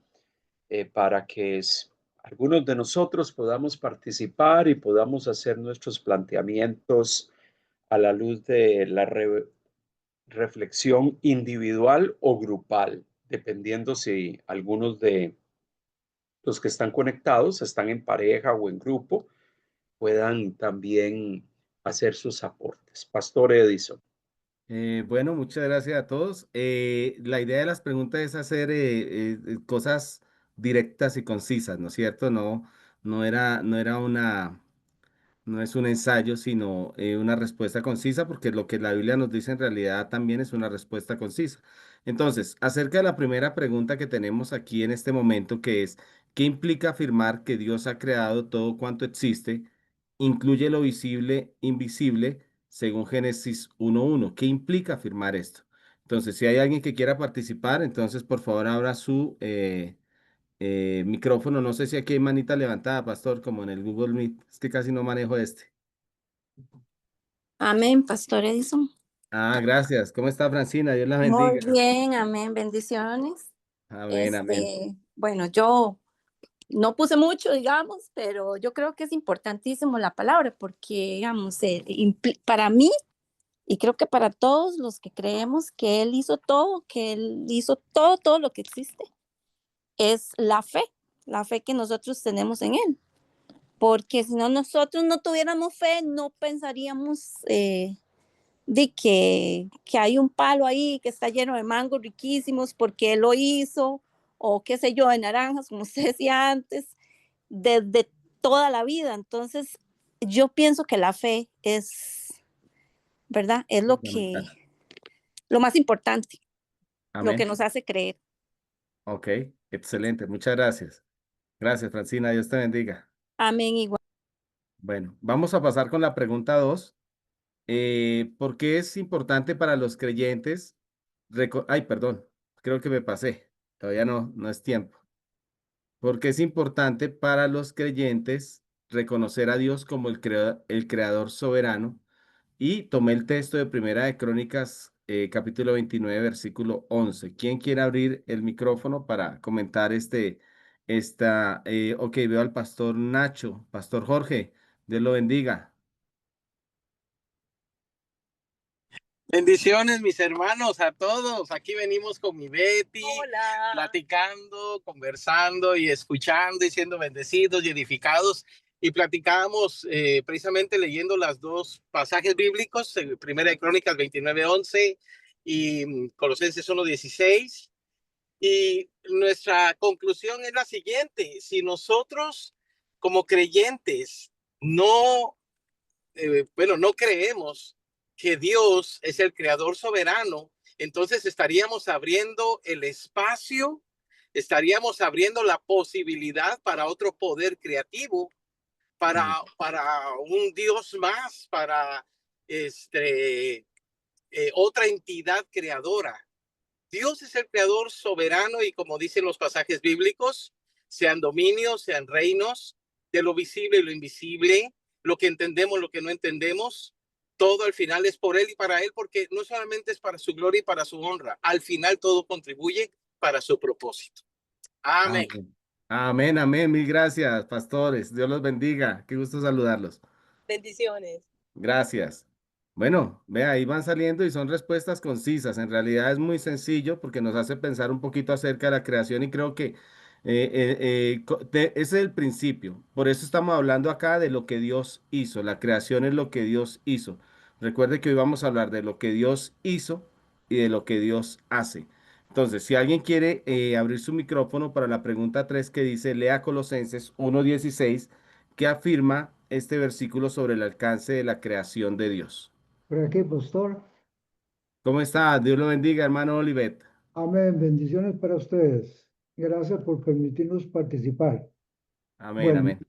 para que algunos de nosotros podamos participar y podamos hacer nuestros planteamientos a la luz de la reflexión individual o grupal, dependiendo si algunos de los que están conectados están en pareja o en grupo, puedan también hacer sus aportes. Pastor Edison. Bueno, muchas gracias a todos. La idea de las preguntas es hacer cosas directas y concisas, ¿no es cierto? No es un ensayo, sino una respuesta concisa, porque lo que la Biblia nos dice en realidad también es una respuesta concisa. Entonces, acerca de la primera pregunta que tenemos aquí en este momento, que es, ¿Qué implica afirmar que Dios ha creado todo cuanto existe? Incluye lo visible, invisible, según Génesis 1:1. ¿Qué implica afirmar esto? Entonces, si hay alguien que quiera participar, entonces por favor abra su micrófono. No sé si aquí hay manita levantada, pastor, como en el Google Meet. Es que casi no manejo este. Amén, Pastor Edison. Ah, gracias. ¿Cómo está, Francina? Dios la Muy bendiga. bien, amén, bendiciones. Amén, amén. Bueno, yo no puse mucho, digamos, pero yo creo que es importantísimo la palabra porque, digamos, para mí y creo que para todos los que creemos que Él hizo todo, que Él hizo todo, todo lo que existe, es la fe que nosotros tenemos en Él. Porque si no, nosotros no tuviéramos fe, no pensaríamos de que hay un palo ahí que está lleno de mangos riquísimos porque él lo hizo, o qué sé yo, de naranjas, como usted decía antes, desde toda la vida. Entonces, yo pienso que la fe es, ¿verdad? Es Fundamental. lo más importante, lo que Amén. nos hace creer. Ok, excelente. Muchas gracias. Gracias, Francina. Dios te bendiga. Amén, igual. Bueno, vamos a pasar con la pregunta 2. ¿Por qué es importante para los creyentes? Ay, perdón, creo que me pasé. Todavía no es tiempo. ¿Por qué es importante para los creyentes reconocer a Dios como el creador soberano? Y tomé el texto de Primera de Crónicas, capítulo 29, versículo 11. ¿Quién quiere abrir el micrófono para comentar ok, veo al pastor Nacho, pastor Jorge, Dios lo bendiga. Bendiciones, mis hermanos, a todos. Aquí venimos con mi Betty, Hola. platicando, conversando y escuchando y siendo bendecidos y edificados. Y platicábamos precisamente leyendo las dos pasajes bíblicos, Primera de Crónicas 29:11 y Colosenses 1:16. Y nuestra conclusión es la siguiente: si nosotros como creyentes no no creemos que Dios es el creador soberano, entonces estaríamos abriendo el espacio, estaríamos abriendo la posibilidad para otro poder creativo, para un Dios más, para otra entidad creadora. Dios es el creador soberano y, como dicen los pasajes bíblicos, sean dominios, sean reinos, de lo visible y lo invisible, lo que entendemos, lo que no entendemos, todo al final es por Él y para Él, porque no solamente es para su gloria y para su honra, al final todo contribuye para su propósito. Amén. Amén. Amén, amén. Mil gracias, pastores. Dios los bendiga. Qué gusto saludarlos. Bendiciones. Gracias. Bueno, vea, ahí van saliendo y son respuestas concisas. En realidad es muy sencillo porque nos hace pensar un poquito acerca de la creación y creo que ese es el principio. Por eso estamos hablando acá de lo que Dios hizo. La creación es lo que Dios hizo. Recuerde que hoy vamos a hablar de lo que Dios hizo y de lo que Dios hace. Entonces, si alguien quiere abrir su micrófono para la pregunta 3 que dice, lea Colosenses 1:16 que afirma este versículo sobre el alcance de la creación de Dios. Por aquí, pastor. ¿Cómo está? Dios lo bendiga, hermano Olivet. Amén. Bendiciones para ustedes. Gracias por permitirnos participar. Amén, Bueno, amén.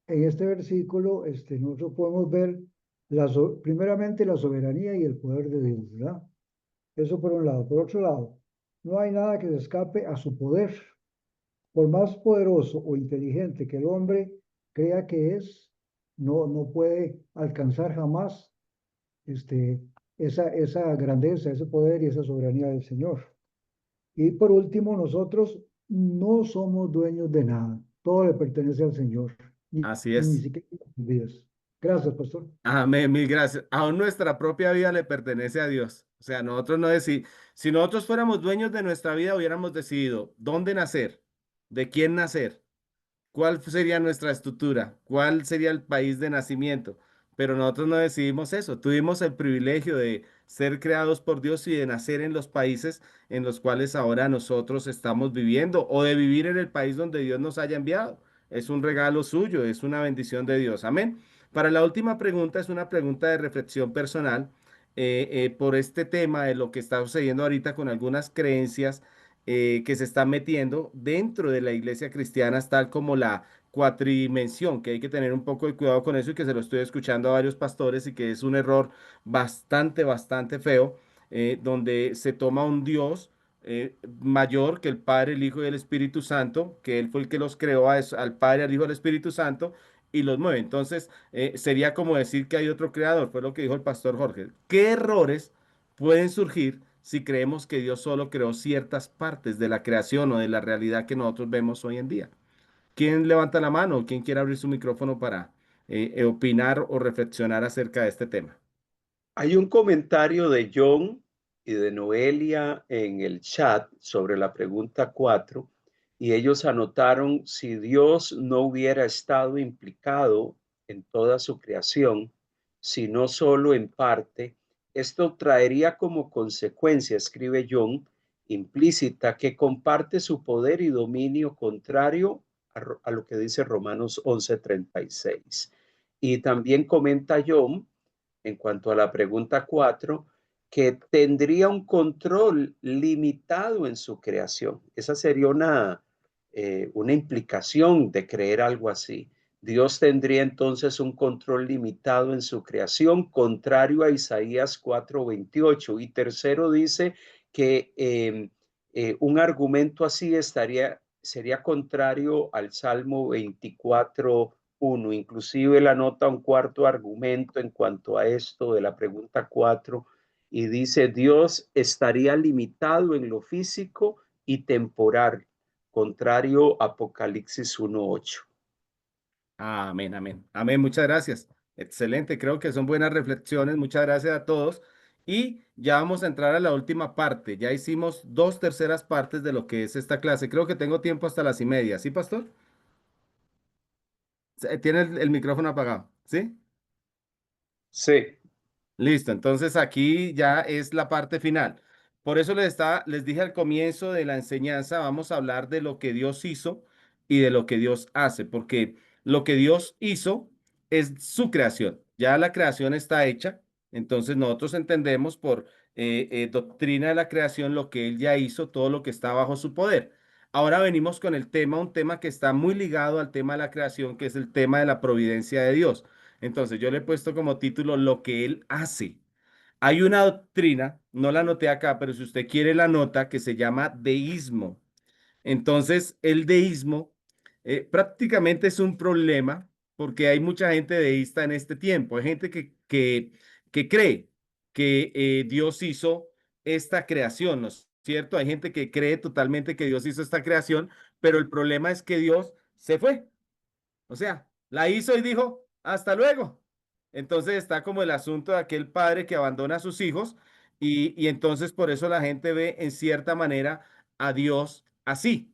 en este versículo, nosotros podemos ver primeramente la soberanía y el poder de Dios, ¿verdad? Eso por un lado. Por otro lado, no hay nada que se escape a su poder. Por más poderoso o inteligente que el hombre crea que es, no puede alcanzar jamás este, esa grandeza, ese poder y esa soberanía del Señor. Y por último, nosotros no somos dueños de nada. Todo le pertenece al Señor, Así ni es. siquiera nuestras vidas. Gracias, pastor. Amén, mil gracias. Aún nuestra propia vida le pertenece a Dios. O sea, nosotros no decidimos, si nosotros fuéramos dueños de nuestra vida, hubiéramos decidido dónde nacer, de quién nacer, cuál sería nuestra estructura, cuál sería el país de nacimiento. Pero nosotros no decidimos eso. Tuvimos el privilegio de ser creados por Dios y de nacer en los países en los cuales ahora nosotros estamos viviendo o de vivir en el país donde Dios nos haya enviado. Es un regalo suyo, es una bendición de Dios. Amén. Para la última pregunta, es una pregunta de reflexión personal por este tema de lo que está sucediendo ahorita con algunas creencias que se están metiendo dentro de la iglesia cristiana, tal como la cuatridimensión, que hay que tener un poco de cuidado con eso y que se lo estoy escuchando a varios pastores y que es un error bastante feo, donde se toma un Dios mayor que el Padre, el Hijo y el Espíritu Santo, que Él fue el que los creó al Padre, al Hijo y al Espíritu Santo, y los mueve. Entonces, sería como decir que hay otro creador, fue lo que dijo el pastor Jorge. ¿Qué errores pueden surgir si creemos que Dios solo creó ciertas partes de la creación o de la realidad que nosotros vemos hoy en día? ¿Quién levanta la mano? ¿Quién quiere abrir su micrófono para opinar o reflexionar acerca de este tema? Hay un comentario de John y de Noelia en el chat sobre la pregunta 4 y ellos anotaron: si Dios no hubiera estado implicado en toda su creación, sino solo en parte, esto traería como consecuencia, escribe John, implícita, que comparte su poder y dominio contrario a lo que dice Romanos 11:36. Y también comenta John, en cuanto a la pregunta 4, que tendría un control limitado en su creación. Esa sería una implicación de creer algo así. Dios tendría entonces un control limitado en su creación, contrario a Isaías 4:28. Y tercero, dice que un argumento así sería contrario al Salmo 24:1. Inclusive él anota un cuarto argumento en cuanto a esto de la pregunta 4 y dice: Dios estaría limitado en lo físico y temporal, contrario a Apocalipsis 1:8. Amén, amén. Amén, muchas gracias. Excelente, creo que son buenas reflexiones. Muchas gracias a todos. Y ya vamos a entrar a la última parte. Ya hicimos 2/3 partes de lo que es esta clase. Creo que tengo tiempo hasta las 1:30. ¿Sí, pastor? Tiene el micrófono apagado. ¿Sí? Sí. Listo, entonces aquí ya es la parte final. Por eso les dije al comienzo de la enseñanza, vamos a hablar de lo que Dios hizo y de lo que Dios hace, porque lo que Dios hizo es su creación. Ya la creación está hecha, entonces nosotros entendemos por doctrina de la creación lo que Él ya hizo, todo lo que está bajo su poder. Ahora venimos con el tema, un tema que está muy ligado al tema de la creación, que es el tema de la providencia de Dios. Entonces yo le he puesto como título lo que él hace. Hay una doctrina, no la anoté acá, pero si usted quiere la nota, que se llama deísmo. Entonces, el deísmo prácticamente es un problema porque hay mucha gente deísta en este tiempo. Hay gente que cree que Dios hizo esta creación, ¿no es cierto? Hay gente que cree totalmente que Dios hizo esta creación, pero el problema es que Dios se fue. O sea, la hizo y dijo, hasta luego. Entonces está como el asunto de aquel padre que abandona a sus hijos y entonces por eso la gente ve en cierta manera a Dios así.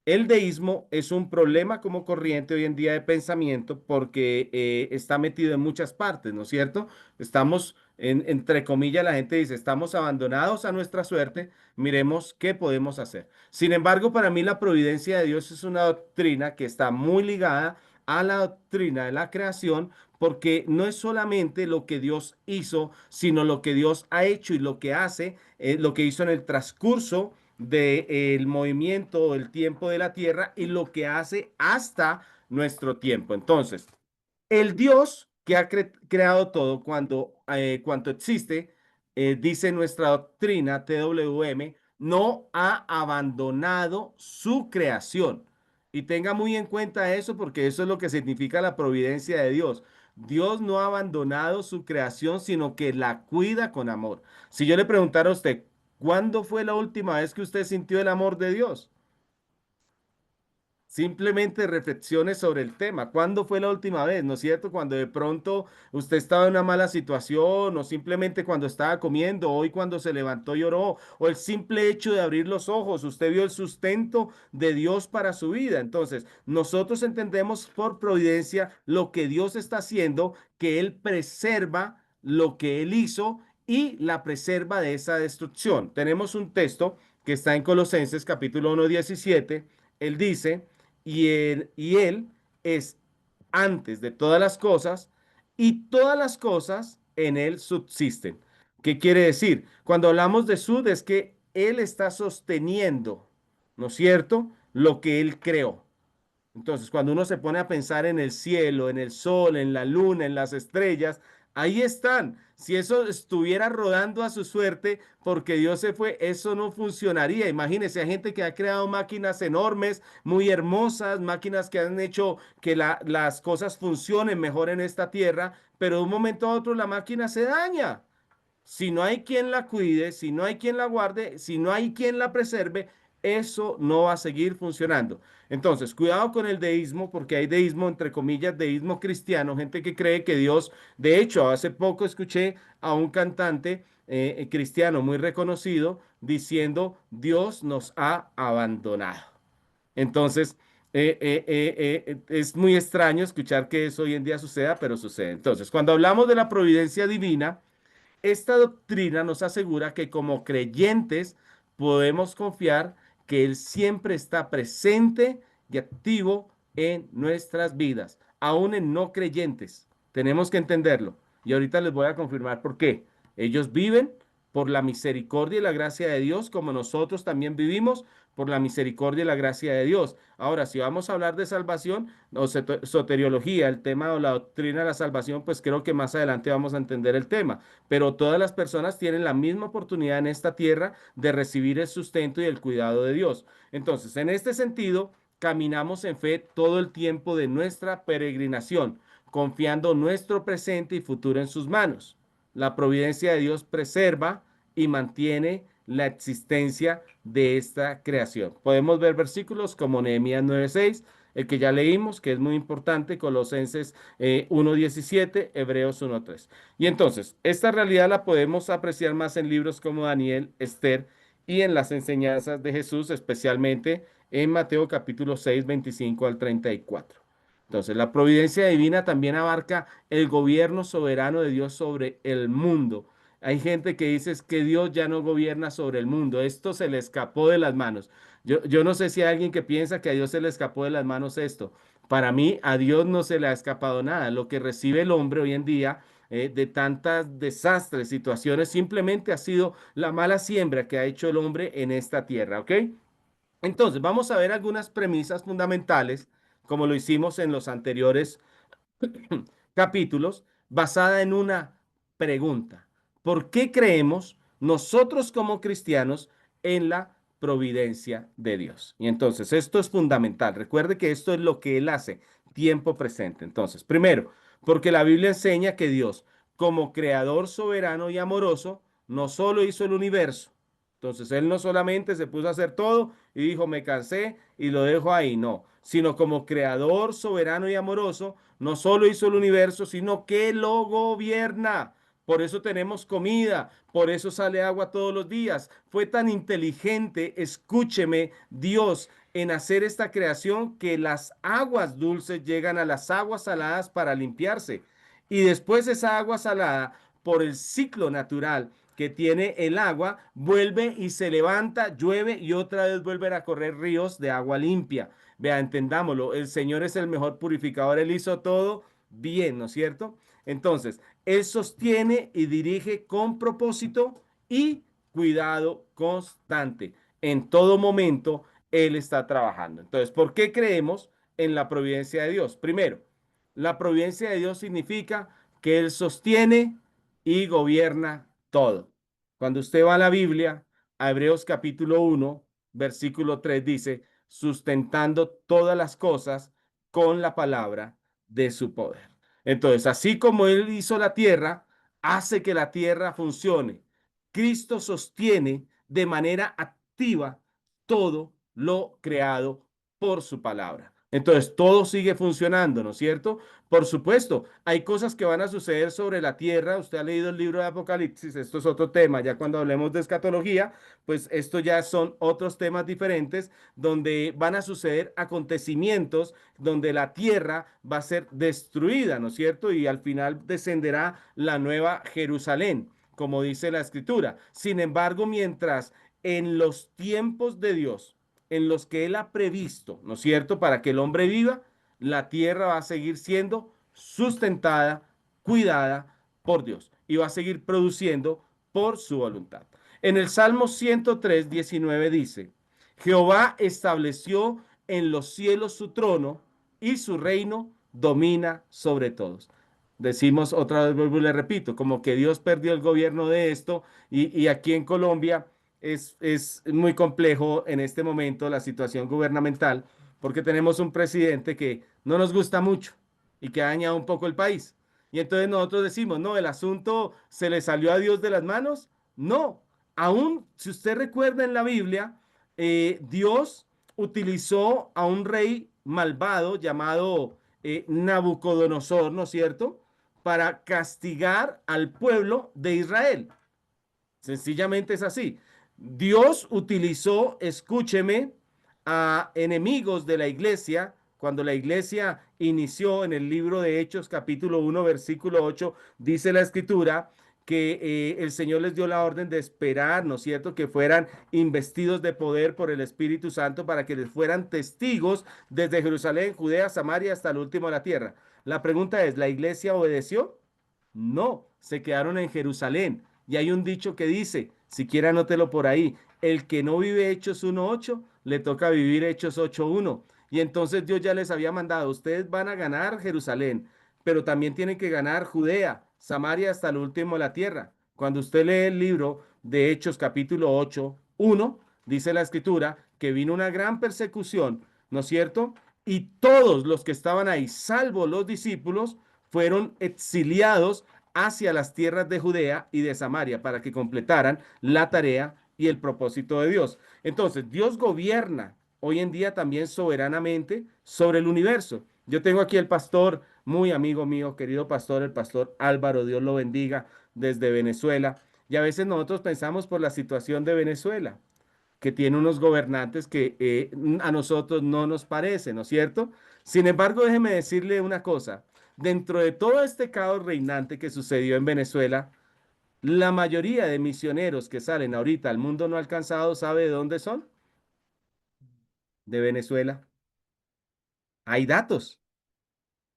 El deísmo es un problema como corriente hoy en día de pensamiento porque está metido en muchas partes, ¿no es cierto? Estamos, entre comillas, la gente dice, estamos abandonados a nuestra suerte, miremos qué podemos hacer. Sin embargo, para mí la providencia de Dios es una doctrina que está muy ligada a la doctrina de la creación, porque no es solamente lo que Dios hizo, sino lo que Dios ha hecho y lo que hace, lo que hizo en el transcurso del movimiento, el tiempo de la tierra y lo que hace hasta nuestro tiempo. Entonces, el Dios que ha creado todo cuando existe, dice nuestra doctrina TWM, no ha abandonado su creación. Y tenga muy en cuenta eso porque eso es lo que significa la providencia de Dios. Dios no ha abandonado su creación, sino que la cuida con amor. Si yo le preguntara a usted, ¿cuándo fue la última vez que usted sintió el amor de Dios? Simplemente reflexiones sobre el tema. ¿Cuándo fue la última vez? ¿No es cierto? Cuando de pronto usted estaba en una mala situación o simplemente cuando estaba comiendo, hoy cuando se levantó lloró o el simple hecho de abrir los ojos, usted vio el sustento de Dios para su vida. Entonces, nosotros entendemos por providencia lo que Dios está haciendo, que Él preserva lo que Él hizo y la preserva de esa destrucción. Tenemos un texto que está en Colosenses capítulo 1:17. Él dice y él es antes de todas las cosas y todas las cosas en él subsisten. ¿Qué quiere decir? Cuando hablamos de sud es que él está sosteniendo ¿no es cierto? Lo que Él creó. Entonces, cuando uno se pone a pensar en el cielo, en el sol, en la luna, en las estrellas, ahí están. Si eso estuviera rodando a su suerte porque Dios se fue, eso no funcionaría. Imagínense, hay gente que ha creado máquinas enormes, muy hermosas, máquinas que han hecho que las cosas funcionen mejor en esta tierra, pero de un momento a otro la máquina se daña. Si no hay quien la cuide, si no hay quien la guarde, si no hay quien la preserve, eso no va a seguir funcionando. Entonces, cuidado con el deísmo, porque hay deísmo, entre comillas, deísmo cristiano, gente que cree que Dios, de hecho, hace poco escuché a un cantante cristiano muy reconocido diciendo, Dios nos ha abandonado. Entonces, es muy extraño escuchar que eso hoy en día suceda, pero sucede. Entonces, cuando hablamos de la providencia divina, esta doctrina nos asegura que como creyentes podemos confiar que Él siempre está presente y activo en nuestras vidas, aún en no creyentes. Tenemos que entenderlo. Y ahorita les voy a confirmar por qué. Ellos viven por la misericordia y la gracia de Dios, como nosotros también vivimos por la misericordia y la gracia de Dios. Ahora, si vamos a hablar de salvación o soteriología, el tema o la doctrina de la salvación, pues creo que más adelante vamos a entender el tema, pero todas las personas tienen la misma oportunidad en esta tierra de recibir el sustento y el cuidado de Dios. Entonces, en este sentido, caminamos en fe todo el tiempo de nuestra peregrinación, confiando nuestro presente y futuro en sus manos. La providencia de Dios preserva y mantiene la existencia de esta creación. Podemos ver versículos como Nehemías 9:6, el que ya leímos, que es muy importante, Colosenses 1:17, Hebreos 1:3. Y entonces, esta realidad la podemos apreciar más en libros como Daniel, Esther y en las enseñanzas de Jesús, especialmente en Mateo capítulo 6, 25 al 34. Entonces, la providencia divina también abarca el gobierno soberano de Dios sobre el mundo. Hay gente que dice que Dios ya no gobierna sobre el mundo. Esto se le escapó de las manos. Yo no sé si hay alguien que piensa que a Dios se le escapó de las manos esto. Para mí, a Dios no se le ha escapado nada. Lo que recibe el hombre hoy en día de tantas desastres, situaciones, simplemente ha sido la mala siembra que ha hecho el hombre en esta tierra, ¿ok? Entonces, vamos a ver algunas premisas fundamentales, como lo hicimos en los anteriores capítulos, basada en una pregunta. ¿Por qué creemos nosotros como cristianos en la providencia de Dios? Y entonces, esto es fundamental. Recuerde que esto es lo que Él hace, tiempo presente. Entonces, primero, porque la Biblia enseña que Dios, como creador soberano y amoroso, no solo hizo el universo. Entonces, Él no solamente se puso a hacer todo y dijo, me cansé y lo dejo ahí, no, sino como creador soberano y amoroso, no solo hizo el universo, sino que lo gobierna. Por eso tenemos comida, por eso sale agua todos los días. Fue tan inteligente, escúcheme, Dios, en hacer esta creación que las aguas dulces llegan a las aguas saladas para limpiarse. Y después esa agua salada, por el ciclo natural que tiene el agua, vuelve y se levanta, llueve y otra vez vuelven a correr ríos de agua limpia. Vea, entendámoslo, el Señor es el mejor purificador, Él hizo todo bien, ¿no es cierto? Entonces, Él sostiene y dirige con propósito y cuidado constante. En todo momento, Él está trabajando. Entonces, ¿por qué creemos en la providencia de Dios? Primero, la providencia de Dios significa que Él sostiene y gobierna todo. Cuando usted va a la Biblia, a Hebreos capítulo 1, versículo 3 dice, sustentando todas las cosas con la palabra de su poder. Entonces, así como Él hizo la tierra, hace que la tierra funcione. Cristo sostiene de manera activa todo lo creado por su palabra. Entonces, todo sigue funcionando, ¿no es cierto? Por supuesto, hay cosas que van a suceder sobre la tierra. Usted ha leído el libro de Apocalipsis, esto es otro tema. Ya cuando hablemos de escatología, pues esto ya son otros temas diferentes donde van a suceder acontecimientos donde la tierra va a ser destruida, ¿no es cierto? Y al final descenderá la nueva Jerusalén, como dice la escritura. Sin embargo, mientras en los tiempos de Dios, en los que Él ha previsto, ¿no es cierto?, para que el hombre viva, la tierra va a seguir siendo sustentada, cuidada por Dios y va a seguir produciendo por su voluntad. En el Salmo 103, 19 dice, Jehová estableció en los cielos su trono y su reino domina sobre todos. Decimos otra vez, vuelvo y le repito, como que Dios perdió el gobierno de esto y aquí en Colombia es muy complejo en este momento la situación gubernamental porque tenemos un presidente que no nos gusta mucho y que ha dañado un poco el país. Y entonces nosotros decimos, no, el asunto se le salió a Dios de las manos. No, aún si usted recuerda en la Biblia, Dios utilizó a un rey malvado llamado Nabucodonosor, ¿no es cierto?, para castigar al pueblo de Israel. Sencillamente es así. Dios utilizó, escúcheme, a enemigos de la iglesia. Cuando la iglesia inició en el libro de Hechos, capítulo 1, versículo 8, dice la escritura que el Señor les dio la orden de esperar, ¿no es cierto?, que fueran investidos de poder por el Espíritu Santo para que les fueran testigos desde Jerusalén, Judea, Samaria hasta el último de la tierra. La pregunta es, ¿la iglesia obedeció? No, se quedaron en Jerusalén. Y hay un dicho que dice, siquiera anótelo por ahí, el que no vive Hechos 1:8, le toca vivir Hechos 8:1. Y entonces Dios ya les había mandado, ustedes van a ganar Jerusalén, pero también tienen que ganar Judea, Samaria hasta el último de la tierra. Cuando usted lee el libro de Hechos capítulo 8:1, dice la escritura que vino una gran persecución, ¿no es cierto? Y todos los que estaban ahí, salvo los discípulos, fueron exiliados hacia las tierras de Judea y de Samaria para que completaran la tarea y el propósito de Dios. Entonces, Dios gobierna hoy en día también soberanamente sobre el universo. Yo tengo aquí el pastor, muy amigo mío, querido pastor, el pastor Álvaro, Dios lo bendiga, desde Venezuela. Y a veces nosotros pensamos por la situación de Venezuela, que tiene unos gobernantes que a nosotros no nos parece, ¿no es cierto? Sin embargo, déjeme decirle una cosa. Dentro de todo este caos reinante que sucedió en Venezuela, la mayoría de misioneros que salen ahorita al mundo no alcanzado, ¿sabe de dónde son? De Venezuela. Hay datos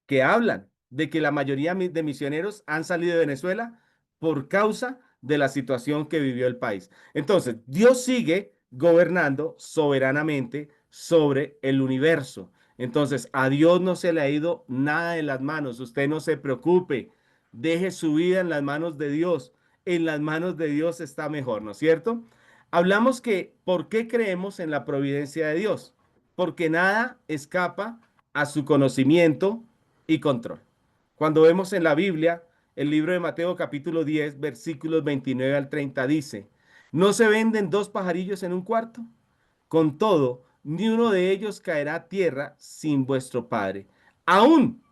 que hablan de que la mayoría de misioneros han salido de Venezuela por causa de la situación que vivió el país. Entonces, Dios sigue gobernando soberanamente sobre el universo. Entonces, a Dios no se le ha ido nada de las manos. Usted no se preocupe. Deje su vida en las manos de Dios. En las manos de Dios está mejor, ¿no es cierto? Hablamos que, ¿por qué creemos en la providencia de Dios? Porque nada escapa a su conocimiento y control. Cuando vemos en la Biblia, el libro de Mateo capítulo 10, versículos 29 al 30 dice, ¿no se venden dos pajarillos en un cuarto? Con todo, ni uno de ellos caerá a tierra sin vuestro Padre. Aún,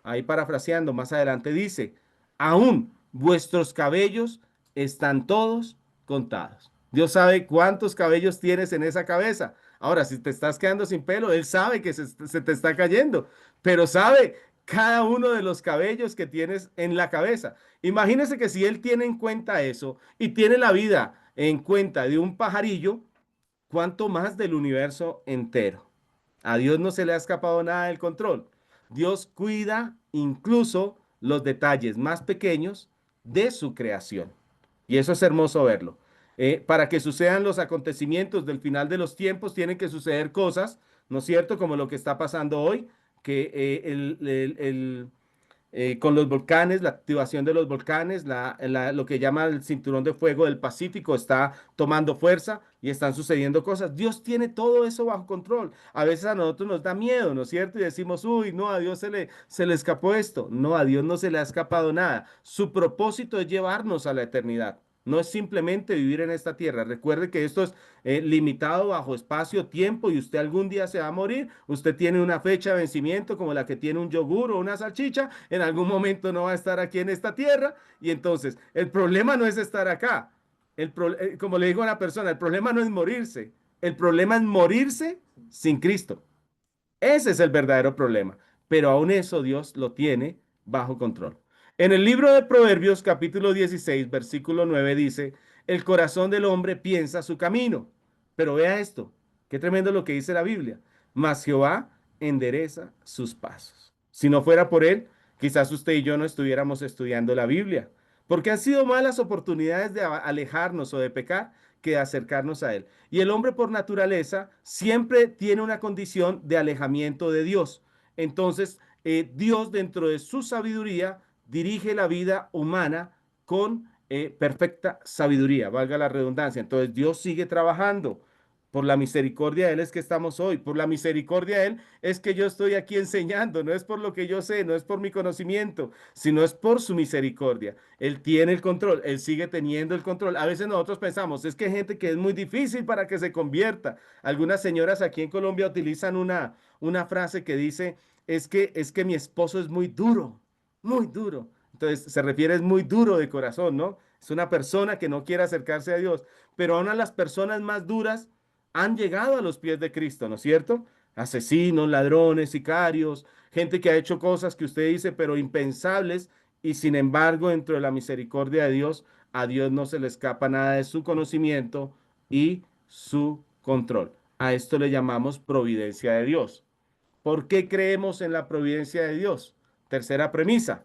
ahí parafraseando, más adelante dice, aún vuestros cabellos están todos contados. Dios sabe cuántos cabellos tienes en esa cabeza. Ahora, si te estás quedando sin pelo, Él sabe que se te está cayendo, pero sabe cada uno de los cabellos que tienes en la cabeza. Imagínese que si Él tiene en cuenta eso y tiene la vida en cuenta de un pajarillo, ¿cuánto más del universo entero? A Dios no se le ha escapado nada del control. Dios cuida incluso los detalles más pequeños de su creación. Y eso es hermoso verlo. Para que sucedan los acontecimientos del final de los tiempos, tienen que suceder cosas, ¿no es cierto? Como lo que está pasando hoy, que con los volcanes, la activación de los volcanes, lo que llama el cinturón de fuego del Pacífico está tomando fuerza y están sucediendo cosas. Dios tiene todo eso bajo control. A veces a nosotros nos da miedo, ¿no es cierto? Y decimos, uy, no, a Dios se le escapó esto. No, a Dios no se le ha escapado nada. Su propósito es llevarnos a la eternidad. No es simplemente vivir en esta tierra. Recuerde que esto es limitado bajo espacio, tiempo y usted algún día se va a morir. Usted tiene una fecha de vencimiento como la que tiene un yogur o una salchicha. En algún momento no va a estar aquí en esta tierra. Y entonces el problema no es estar acá. Como le digo a una persona, el problema no es morirse. El problema es morirse sin Cristo. Ese es el verdadero problema. Pero aún eso Dios lo tiene bajo control. En el libro de Proverbios, capítulo 16, versículo 9 dice, el corazón del hombre piensa su camino. Pero vea esto, qué tremendo lo que dice la Biblia. Mas Jehová endereza sus pasos. Si no fuera por él, quizás usted y yo no estuviéramos estudiando la Biblia. Porque han sido malas oportunidades de alejarnos o de pecar que acercarnos a Él. Y el hombre por naturaleza siempre tiene una condición de alejamiento de Dios. Entonces, Dios dentro de su sabiduría dirige la vida humana con perfecta sabiduría, valga la redundancia. Entonces, Dios sigue trabajando. Por la misericordia de Él es que estamos hoy. Por la misericordia de Él es que yo estoy aquí enseñando. No es por lo que yo sé, no es por mi conocimiento, sino es por su misericordia. Él tiene el control, Él sigue teniendo el control. A veces nosotros pensamos, es que hay gente que es muy difícil para que se convierta. Algunas señoras aquí en Colombia utilizan una frase que dice, es que mi esposo es muy duro, muy duro. Entonces se refiere es muy duro de corazón, ¿no? Es una persona que no quiere acercarse a Dios. Pero aún a las personas más duras han llegado a los pies de Cristo, ¿no es cierto? Asesinos, ladrones, sicarios, gente que ha hecho cosas que usted dice, pero impensables, y sin embargo, dentro de la misericordia de Dios, a Dios no se le escapa nada de su conocimiento y su control. A esto le llamamos providencia de Dios. ¿Por qué creemos en la providencia de Dios? Tercera premisa.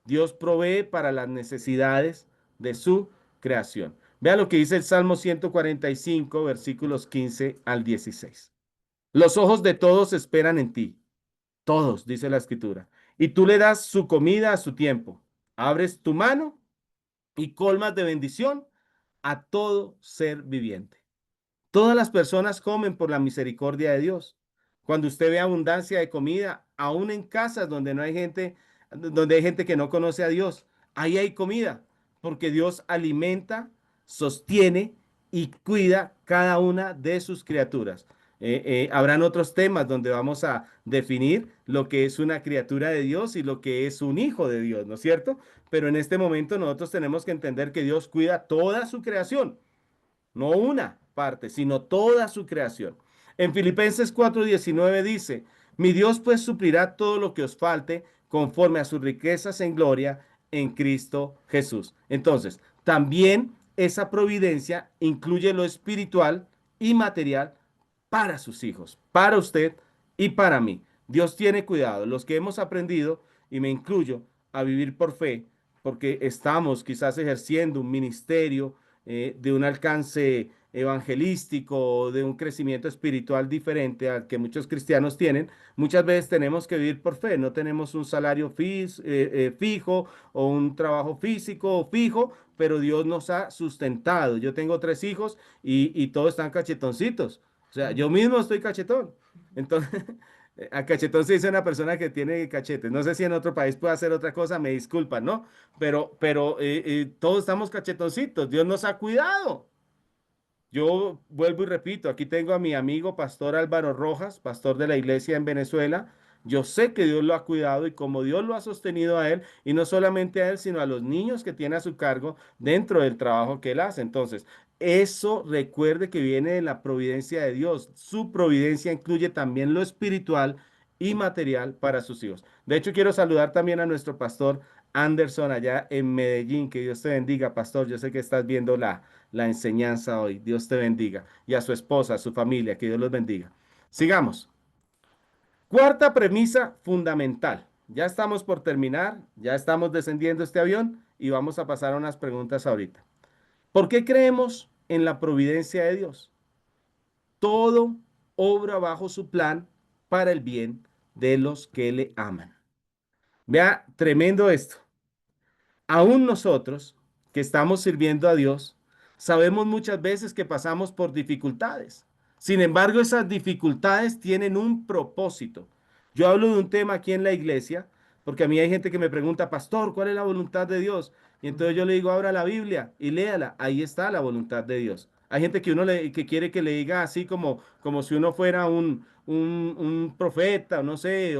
Dios provee para las necesidades de su creación. Vea lo que dice el Salmo 145, versículos 15 al 16. Los ojos de todos esperan en ti. Todos, dice la escritura. Y tú le das su comida a su tiempo. Abres tu mano y colmas de bendición a todo ser viviente. Todas las personas comen por la misericordia de Dios. Cuando usted ve abundancia de comida, aún en casas donde hay gente que no conoce a Dios, ahí hay comida, porque Dios alimenta, sostiene y cuida cada una de sus criaturas. Habrán otros temas donde vamos a definir lo que es una criatura de Dios y lo que es un hijo de Dios, ¿no es cierto? Pero en este momento nosotros tenemos que entender que Dios cuida toda su creación, no una parte, sino toda su creación. En Filipenses 4:19 dice, mi Dios pues suplirá todo lo que os falte conforme a sus riquezas en gloria en Cristo Jesús. Entonces, también esa providencia incluye lo espiritual y material para sus hijos, para usted y para mí. Dios tiene cuidado. Los que hemos aprendido, y me incluyo, a vivir por fe, porque estamos quizás ejerciendo un ministerio de un alcance evangelístico, de un crecimiento espiritual diferente al que muchos cristianos tienen, muchas veces tenemos que vivir por fe, no tenemos un salario fijo o un trabajo físico fijo, pero Dios nos ha sustentado. Yo tengo 3 hijos y todos están cachetoncitos. O sea, yo mismo estoy cachetón. Entonces, a cachetón se dice una persona que tiene cachetes. No sé si en otro país puede hacer otra cosa, me disculpan, ¿no? Pero todos estamos cachetoncitos. Dios nos ha cuidado. Yo vuelvo y repito, aquí tengo a mi amigo Pastor Álvaro Rojas, pastor de la iglesia en Venezuela. Yo sé que Dios lo ha cuidado y como Dios lo ha sostenido a él, y no solamente a él, sino a los niños que tiene a su cargo dentro del trabajo que él hace. Entonces, eso recuerde que viene de la providencia de Dios. Su providencia incluye también lo espiritual y material para sus hijos. De hecho, quiero saludar también a nuestro pastor Anderson allá en Medellín. Que Dios te bendiga, pastor. Yo sé que estás viendo la enseñanza hoy. Dios te bendiga. Y a su esposa, a su familia, que Dios los bendiga. Sigamos. Cuarta premisa fundamental. Ya estamos por terminar, ya estamos descendiendo este avión y vamos a pasar a unas preguntas ahorita. ¿Por qué creemos en la providencia de Dios? Todo obra bajo su plan para el bien de los que le aman. Vea, tremendo esto. Aún nosotros que estamos sirviendo a Dios, sabemos muchas veces que pasamos por dificultades. Sin embargo, esas dificultades tienen un propósito. Yo hablo de un tema aquí en la iglesia, porque a mí hay gente que me pregunta, pastor, ¿cuál es la voluntad de Dios? Y entonces yo le digo, abra la Biblia y léala. Ahí está la voluntad de Dios. Hay gente que quiere que le diga así como si uno fuera un profeta, no sé,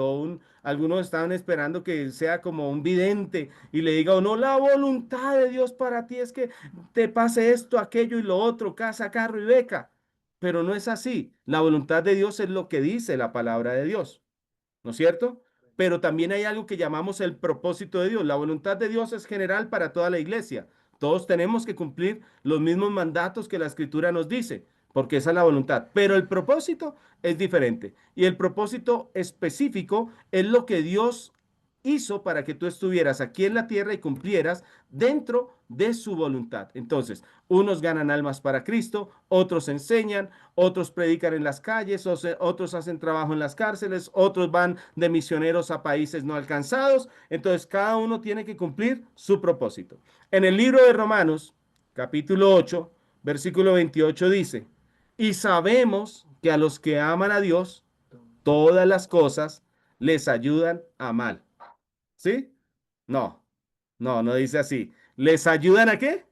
algunos estaban esperando que sea como un vidente y le diga, o no, la voluntad de Dios para ti es que te pase esto, aquello y lo otro, casa, carro y beca. Pero no es así. La voluntad de Dios es lo que dice la palabra de Dios, ¿no es cierto? Pero también hay algo que llamamos el propósito de Dios. La voluntad de Dios es general para toda la iglesia. Todos tenemos que cumplir los mismos mandatos que la escritura nos dice, porque esa es la voluntad. Pero el propósito es diferente. Y el propósito específico es lo que Dios hizo para que tú estuvieras aquí en la tierra y cumplieras dentro de su voluntad. Entonces, unos ganan almas para Cristo, otros enseñan, otros predican en las calles, otros hacen trabajo en las cárceles, otros van de misioneros a países no alcanzados. Entonces, cada uno tiene que cumplir su propósito. En el libro de Romanos, capítulo 8, versículo 28 dice, y sabemos que a los que aman a Dios, todas las cosas les ayudan a mal. ¿Sí? No, no dice así. ¿Les ayudan a qué?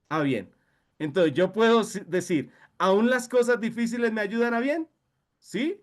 A bien. Entonces yo puedo decir, ¿aún las cosas difíciles me ayudan a bien? ¿Sí?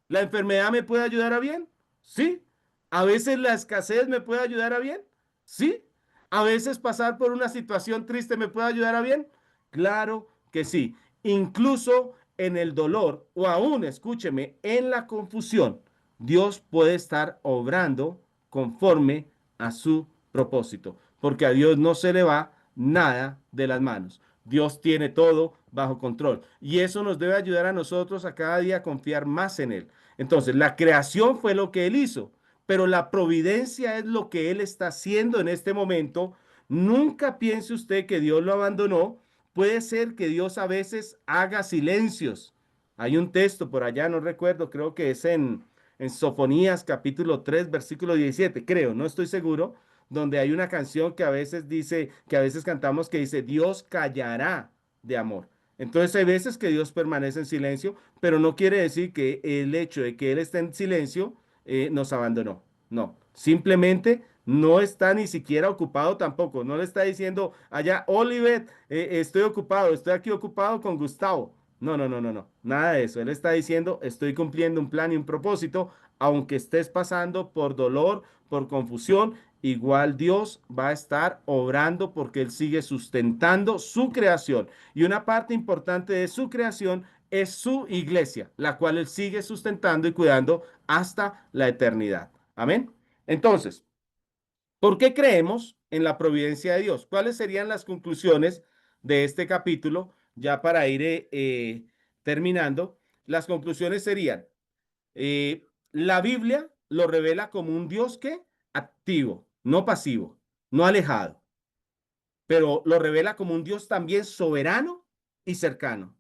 ¿La enfermedad me puede ayudar a bien? ¿Sí? ¿A veces la escasez me puede ayudar a bien? ¿Sí? ¿A veces pasar por una situación triste me puede ayudar a bien? Claro que sí. Incluso en el dolor o aún, escúcheme, en la confusión, Dios puede estar obrando conforme a su propósito, porque a Dios no se le va nada de las manos. Dios tiene todo bajo control y eso nos debe ayudar a nosotros a cada día confiar más en Él. Entonces, la creación fue lo que Él hizo, pero la providencia es lo que Él está haciendo en este momento. Nunca piense usted que Dios lo abandonó. Puede ser que Dios a veces haga silencios. Hay un texto por allá, no recuerdo, creo que es en Sofonías capítulo 3 versículo 17, creo, no estoy seguro, donde hay una canción que a veces dice, que a veces cantamos que dice, Dios callará de amor. Entonces hay veces que Dios permanece en silencio, pero no quiere decir que el hecho de que Él esté en silencio nos abandonó. No, simplemente no está ni siquiera ocupado tampoco. No le está diciendo allá, Oliver, estoy ocupado, estoy aquí ocupado con Gustavo. No, nada de eso. Él está diciendo, estoy cumpliendo un plan y un propósito, aunque estés pasando por dolor, por confusión, igual Dios va a estar obrando porque Él sigue sustentando su creación. Y una parte importante de su creación es su iglesia, la cual Él sigue sustentando y cuidando hasta la eternidad. Amén. Entonces, ¿por qué creemos en la providencia de Dios? ¿Cuáles serían las conclusiones de este capítulo? Ya para ir terminando, las conclusiones serían, la Biblia lo revela como un Dios que activo, no pasivo, no alejado, pero lo revela como un Dios también soberano y cercano.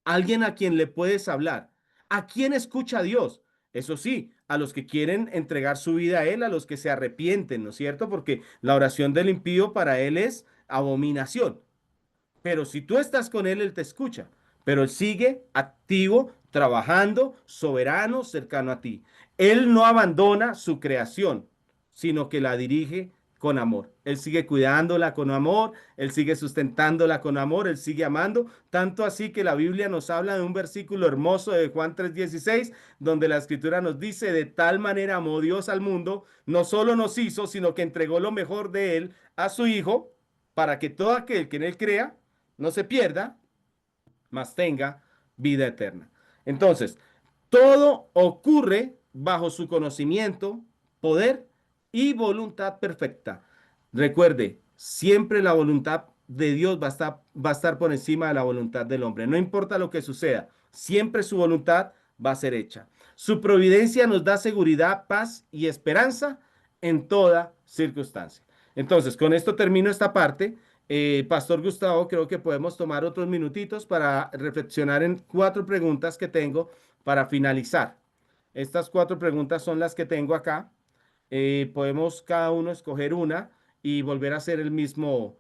Alguien a quien le puedes hablar. ¿A quién escucha a Dios? Eso sí, a los que quieren entregar su vida a Él, a los que se arrepienten, ¿no es cierto? Porque la oración del impío para Él es abominación. Pero si tú estás con Él, Él te escucha. Pero Él sigue activo, trabajando, soberano, cercano a ti. Él no abandona su creación, sino que la dirige con amor. Él sigue cuidándola con amor, Él sigue sustentándola con amor, Él sigue amando. Tanto así que la Biblia nos habla de un versículo hermoso de Juan 3:16, donde la escritura nos dice, de tal manera amó Dios al mundo, no solo nos hizo, sino que entregó lo mejor de Él a su Hijo, para que todo aquel que en Él crea, no se pierda, mas tenga vida eterna. Entonces, todo ocurre bajo su conocimiento, poder y voluntad perfecta. Recuerde, siempre la voluntad de Dios va a estar por encima de la voluntad del hombre. No importa lo que suceda, siempre su voluntad va a ser hecha. Su providencia nos da seguridad, paz y esperanza en toda circunstancia. Entonces, con esto termino esta parte. Pastor Gustavo, creo que podemos tomar otros minutitos para reflexionar en 4 preguntas que tengo para finalizar. Estas 4 preguntas son las que tengo acá. Podemos cada uno escoger una y volver a hacer el mismo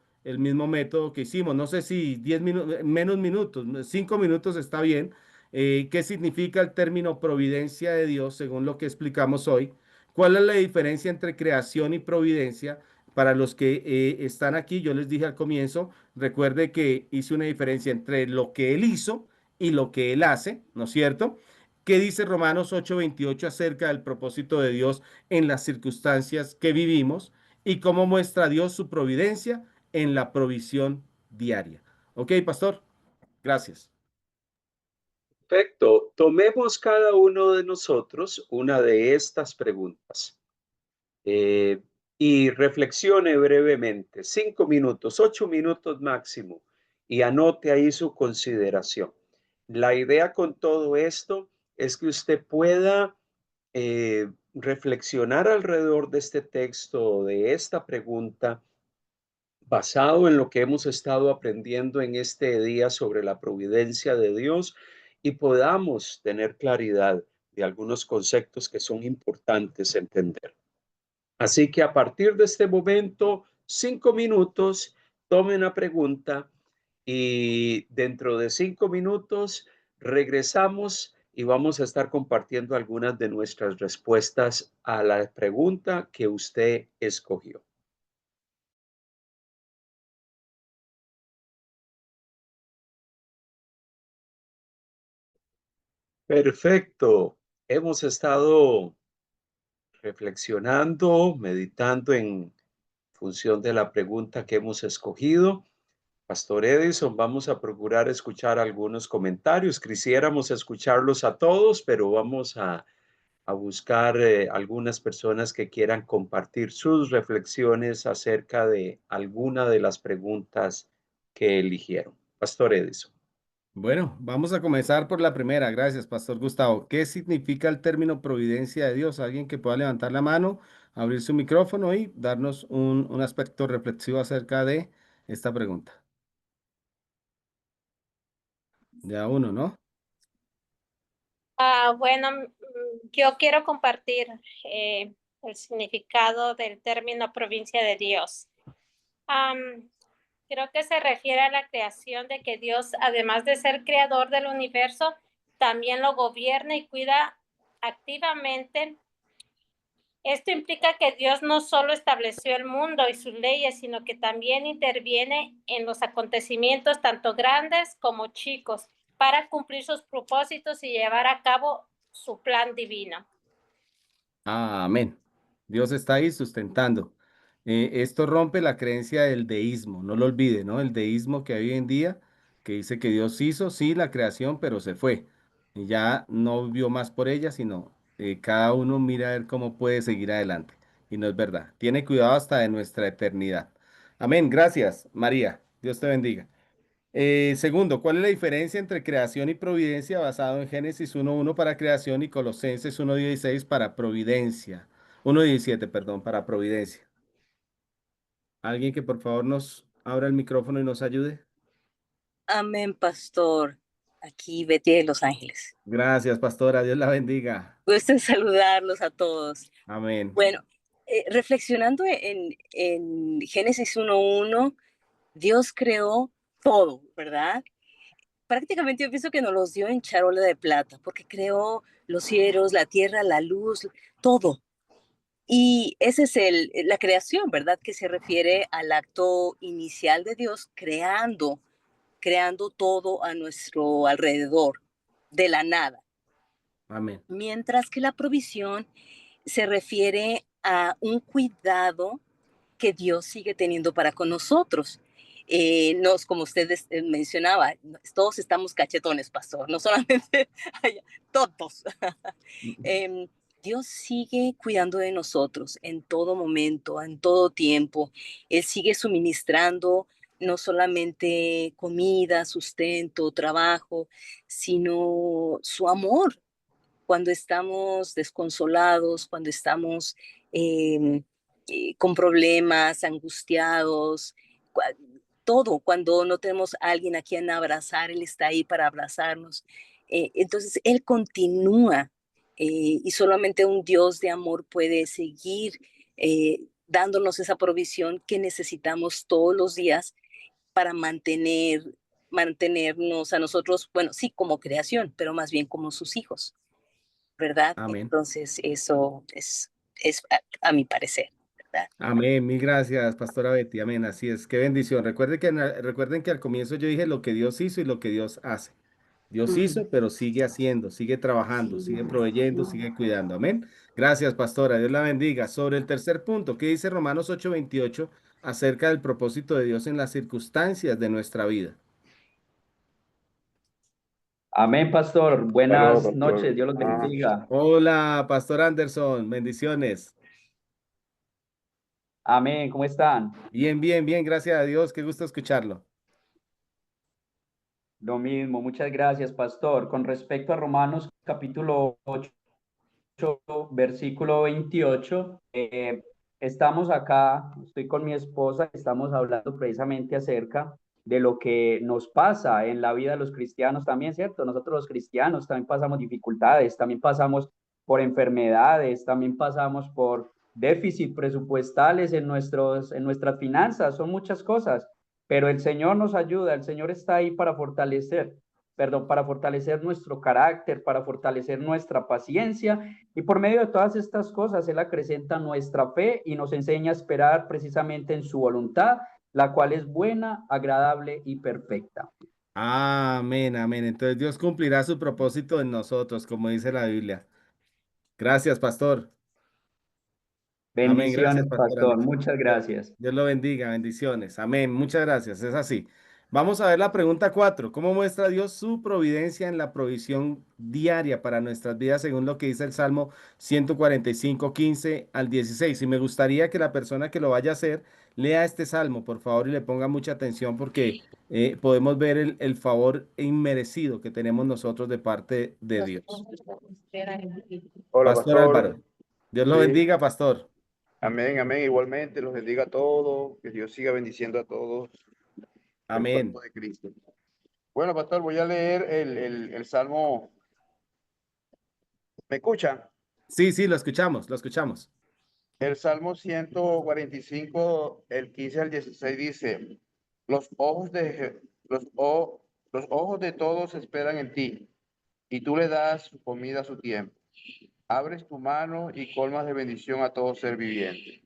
método que hicimos. No sé si 10 minutos, menos minutos, 5 minutos está bien. ¿Qué significa el término providencia de Dios según lo que explicamos hoy? ¿Cuál es la diferencia entre creación y providencia? Para los que están aquí, yo les dije al comienzo, recuerde que hice una diferencia entre lo que Él hizo y lo que Él hace, ¿no es cierto? ¿Qué dice Romanos 8:28 acerca del propósito de Dios en las circunstancias que vivimos y cómo muestra Dios su providencia en la provisión diaria? Ok, pastor, gracias. Perfecto. Tomemos cada uno de nosotros una de estas preguntas eh, y reflexione brevemente, 5 minutos, 8 minutos máximo, y anote ahí su consideración. La idea con todo esto es que usted pueda reflexionar alrededor de este texto, de esta pregunta, basado en lo que hemos estado aprendiendo en este día sobre la providencia de Dios y podamos tener claridad de algunos conceptos que son importantes entender. Así que a partir de este momento, 5 minutos, tome una pregunta y dentro de 5 minutos regresamos y vamos a estar compartiendo algunas de nuestras respuestas a la pregunta que usted escogió. Perfecto. Hemos estado reflexionando, meditando en función de la pregunta que hemos escogido. Pastor Edison, vamos a procurar escuchar algunos comentarios. Quisiéramos escucharlos a todos, pero vamos a buscar algunas personas que quieran compartir sus reflexiones acerca de alguna de las preguntas que eligieron. Pastor Edison. Bueno, vamos a comenzar por la primera. Gracias, Pastor Gustavo. ¿Qué significa el término providencia de Dios? Alguien que pueda levantar la mano, abrir su micrófono y darnos un aspecto reflexivo acerca de esta pregunta. Ya uno, ¿no? Bueno, yo quiero compartir el significado del término provincia de Dios. Creo que se refiere a la creación de que Dios, además de ser creador del universo, también lo gobierna y cuida activamente. Esto implica que Dios no solo estableció el mundo y sus leyes, sino que también interviene en los acontecimientos, tanto grandes como chicos, para cumplir sus propósitos y llevar a cabo su plan divino. Amén. Dios está ahí sustentando. Esto rompe la creencia del deísmo, no lo olvide, ¿no? El deísmo que hay hoy en día, que dice que Dios hizo, sí, la creación, pero se fue. Y ya no vio más por ella, sino cada uno mira a ver cómo puede seguir adelante. Y no es verdad. Tiene cuidado hasta de nuestra eternidad. Amén. Gracias, María. Dios te bendiga. Segundo, ¿cuál es la diferencia entre creación y providencia basado en Génesis 1:1 para creación y Colosenses 1:16 para providencia? 1:17, perdón, para providencia. ¿Alguien que por favor nos abra el micrófono y nos ayude? Amén, pastor. Aquí Betty de Los Ángeles. Gracias, pastora. Dios la bendiga. Gusto en saludarlos a todos. Amén. Bueno, reflexionando en Génesis 1:1, Dios creó todo, ¿verdad? Prácticamente yo pienso que nos los dio en charola de plata, porque creó los cielos, la tierra, la luz, todo. Y esa es la creación, ¿verdad? Que se refiere al acto inicial de Dios creando todo a nuestro alrededor, de la nada. Amén. Mientras que la provisión se refiere a un cuidado que Dios sigue teniendo para con nosotros. Como usted mencionaba, todos estamos cachetones, pastor, no solamente todos. Dios sigue cuidando de nosotros en todo momento, en todo tiempo. Él sigue suministrando no solamente comida, sustento, trabajo, sino su amor cuando estamos desconsolados, cuando estamos con problemas, angustiados, todo, cuando no tenemos a alguien a quien abrazar, Él está ahí para abrazarnos. Entonces, Él continúa y solamente un Dios de amor puede seguir dándonos esa provisión que necesitamos todos los días para mantenernos a nosotros, bueno, sí, como creación, pero más bien como sus hijos, ¿verdad? Amén. Entonces, eso es a mi parecer, ¿verdad? Amén. Mil gracias, pastora Betty. Amén. Así es. Qué bendición. Recuerden que al comienzo yo dije lo que Dios hizo y lo que Dios hace. Dios hizo, pero sigue haciendo, sigue trabajando, sigue proveyendo, sigue cuidando. Amén. Gracias, pastora. Dios la bendiga. Sobre el tercer punto, ¿qué dice Romanos 8:28 acerca del propósito de Dios en las circunstancias de nuestra vida? Amén, pastor. Buenas noches. Dios los bendiga. Hola, pastor Anderson. Bendiciones. Amén. ¿Cómo están? Bien, bien, bien. Gracias a Dios. Qué gusto escucharlo. Lo mismo. Muchas gracias, pastor. Con respecto a Romanos capítulo 8, versículo 28. Estamos acá, estoy con mi esposa, estamos hablando precisamente acerca de lo que nos pasa en la vida de los cristianos también, ¿cierto? Nosotros los cristianos también pasamos dificultades, también pasamos por enfermedades, también pasamos por déficit presupuestales en nuestras finanzas, son muchas cosas, pero el Señor nos ayuda, el Señor está ahí para para fortalecer nuestro carácter, para fortalecer nuestra paciencia, y por medio de todas estas cosas Él acrecenta nuestra fe y nos enseña a esperar precisamente en su voluntad, la cual es buena, agradable y perfecta. Amén, amén. Entonces Dios cumplirá su propósito en nosotros, como dice la Biblia. Gracias, pastor. Amén. Bendiciones, Gracias, pastor pastor. Alex. Muchas Dios, gracias. Dios lo bendiga. Bendiciones. Amén. Muchas gracias. Es así. Vamos a ver la pregunta 4. ¿Cómo muestra Dios su providencia en la provisión diaria para nuestras vidas según lo que dice el Salmo 145, 15 al 16? Y me gustaría que la persona que lo vaya a hacer lea este salmo, por favor, y le ponga mucha atención porque podemos ver el favor inmerecido que tenemos nosotros de parte de Dios. Hola, Pastor pastor. Álvaro. Dios lo Sí, bendiga, pastor. amén, amén. Igualmente, los bendiga a todos. Que Dios siga bendiciendo a todos el Amén. cuerpo de Cristo. Bueno, pastor, voy a leer el Salmo. ¿Me escuchan? Sí, sí, lo escuchamos, lo escuchamos. El Salmo 145, el 15 al 16 dice, los ojos los ojos de todos esperan en ti, y tú le das su comida a su tiempo. Abres tu mano y colmas de bendición a todo ser viviente.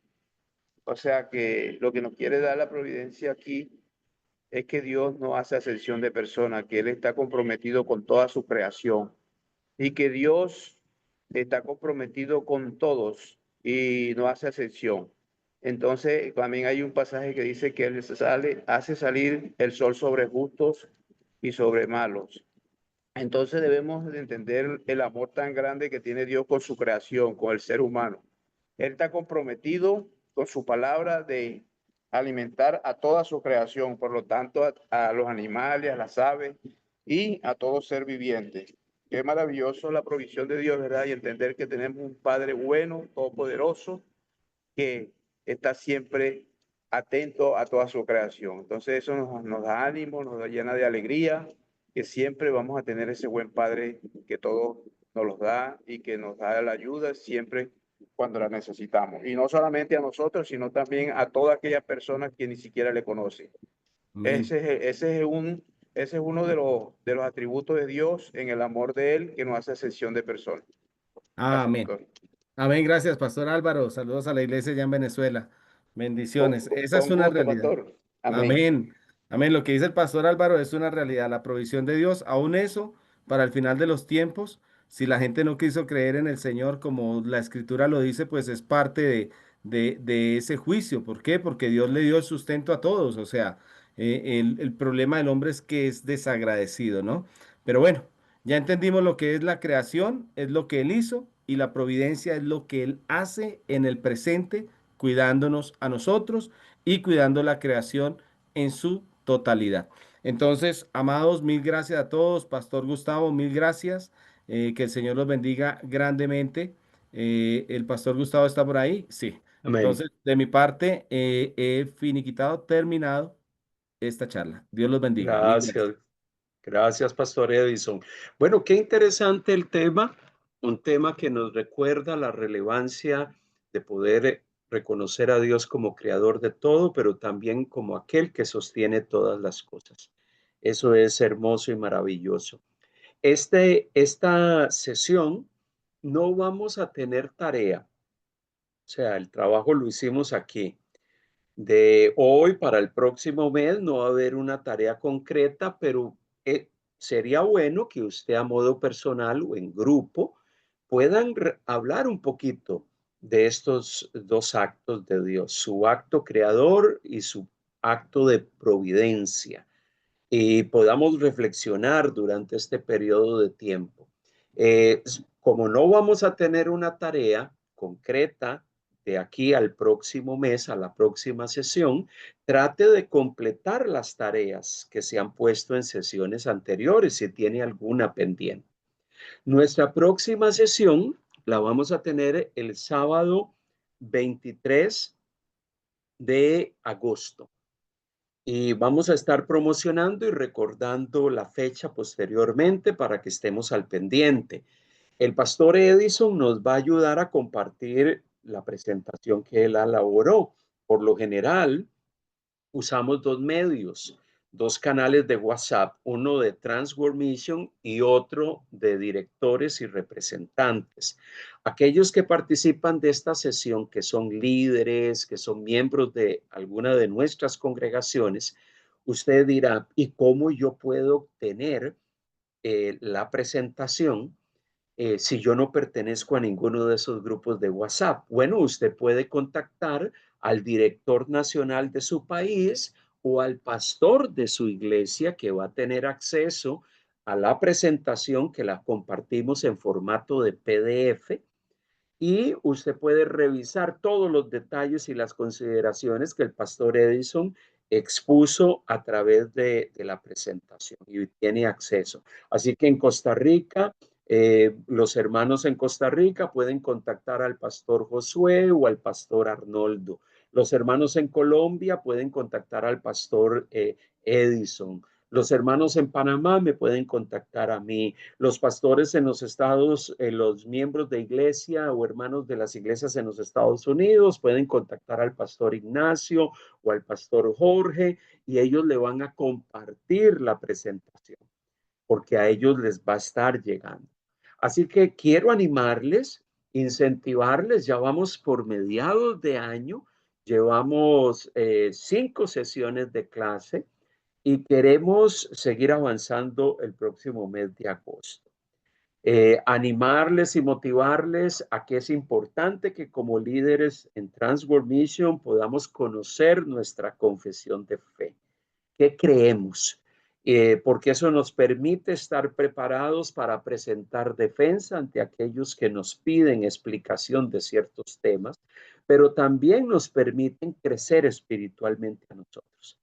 O sea que lo que nos quiere dar la providencia aquí es que Dios no hace acepción de personas, que Él está comprometido con toda su creación y que Dios está comprometido con todos y no hace acepción. Entonces, también hay un pasaje que dice que Él hace salir el sol sobre justos y sobre malos. Entonces debemos de entender el amor tan grande que tiene Dios con su creación, con el ser humano. Él está comprometido con su palabra de alimentar a toda su creación, por lo tanto a los animales, a las aves y a todo ser viviente. Qué maravilloso la provisión de Dios, ¿verdad? Y entender que tenemos un Padre bueno, todopoderoso, que está siempre atento a toda su creación. Entonces eso nos da ánimo, nos llena de alegría, que siempre vamos a tener ese buen Padre que todo nos los da y que nos da la ayuda siempre cuando la necesitamos. Y no solamente a nosotros, sino también a todas aquellas personas que ni siquiera le conocen. Amén. Ese es uno de los atributos de Dios en el amor de Él, que no hace excepción de personas. Gracias, Amén. pastor. Amén. Gracias, pastor Álvaro. Saludos a la iglesia allá en Venezuela. Bendiciones. Esa es Con una gusto, realidad. pastor. Amén. Amén. Amén. Lo que dice el pastor Álvaro es una realidad, la provisión de Dios. Aún eso, para el final de los tiempos, si la gente no quiso creer en el Señor, como la escritura lo dice, pues es parte de ese juicio. ¿Por qué? Porque Dios le dio el sustento a todos. O sea, el problema del hombre es que es desagradecido, ¿no? Pero bueno, ya entendimos lo que es la creación, es lo que Él hizo, y la providencia es lo que Él hace en el presente, cuidándonos a nosotros y cuidando la creación en su totalidad. Entonces, amados, mil gracias a todos. Pastor Gustavo, mil gracias. Que el Señor los bendiga grandemente. ¿El pastor Gustavo está por ahí? Sí. Amén. Entonces, de mi parte, he finiquitado, terminado esta charla. Dios los bendiga. Mil gracias. Gracias. Gracias, Pastor Edison. Bueno, qué interesante el tema, un tema que nos recuerda la relevancia de poder reconocer a Dios como creador de todo, pero también como aquel que sostiene todas las cosas. Eso es hermoso y maravilloso. Esta sesión no vamos a tener tarea, o sea, el trabajo lo hicimos aquí. De hoy para el próximo mes no va a haber una tarea concreta, pero sería bueno que usted a modo personal o en grupo puedan hablar un poquito de estos dos actos de Dios, su acto creador y su acto de providencia, y podamos reflexionar durante este periodo de tiempo. Como no vamos a tener una tarea concreta de aquí al próximo mes, a la próxima sesión, trate de completar las tareas que se han puesto en sesiones anteriores si tiene alguna pendiente. Nuestra próxima sesión la vamos a tener el sábado 23 de agosto. Y vamos a estar promocionando y recordando la fecha posteriormente para que estemos al pendiente. El pastor Edison nos va a ayudar a compartir la presentación que él elaboró. Por lo general, usamos dos medios, dos canales de WhatsApp, uno de Transworld Mission y otro de directores y representantes. Aquellos que participan de esta sesión, que son líderes, que son miembros de alguna de nuestras congregaciones, usted dirá, ¿y cómo yo puedo obtener la presentación si yo no pertenezco a ninguno de esos grupos de WhatsApp? Bueno, usted puede contactar al director nacional de su país o al pastor de su iglesia, que va a tener acceso a la presentación, que la compartimos en formato de PDF, y usted puede revisar todos los detalles y las consideraciones que el pastor Edison expuso a través de la presentación, y tiene acceso. Así que en Costa Rica, los hermanos en Costa Rica pueden contactar al pastor Josué o al pastor Arnoldo. Los hermanos en Colombia pueden contactar al pastor Edison. Los hermanos en Panamá me pueden contactar a mí. Los pastores en los estados, los miembros de iglesia o hermanos de las iglesias en los Estados Unidos pueden contactar al pastor Ignacio o al pastor Jorge, y ellos le van a compartir la presentación, porque a ellos les va a estar llegando. Así que quiero animarles, incentivarles. Ya vamos por mediados de año, llevamos 5 sesiones de clase y queremos seguir avanzando el próximo mes de agosto. Animarles y motivarles a que es importante que como líderes en Transworld Mission podamos conocer nuestra confesión de fe. ¿Qué creemos? Porque eso nos permite estar preparados para presentar defensa ante aquellos que nos piden explicación de ciertos temas, pero también nos permiten crecer espiritualmente a nosotros.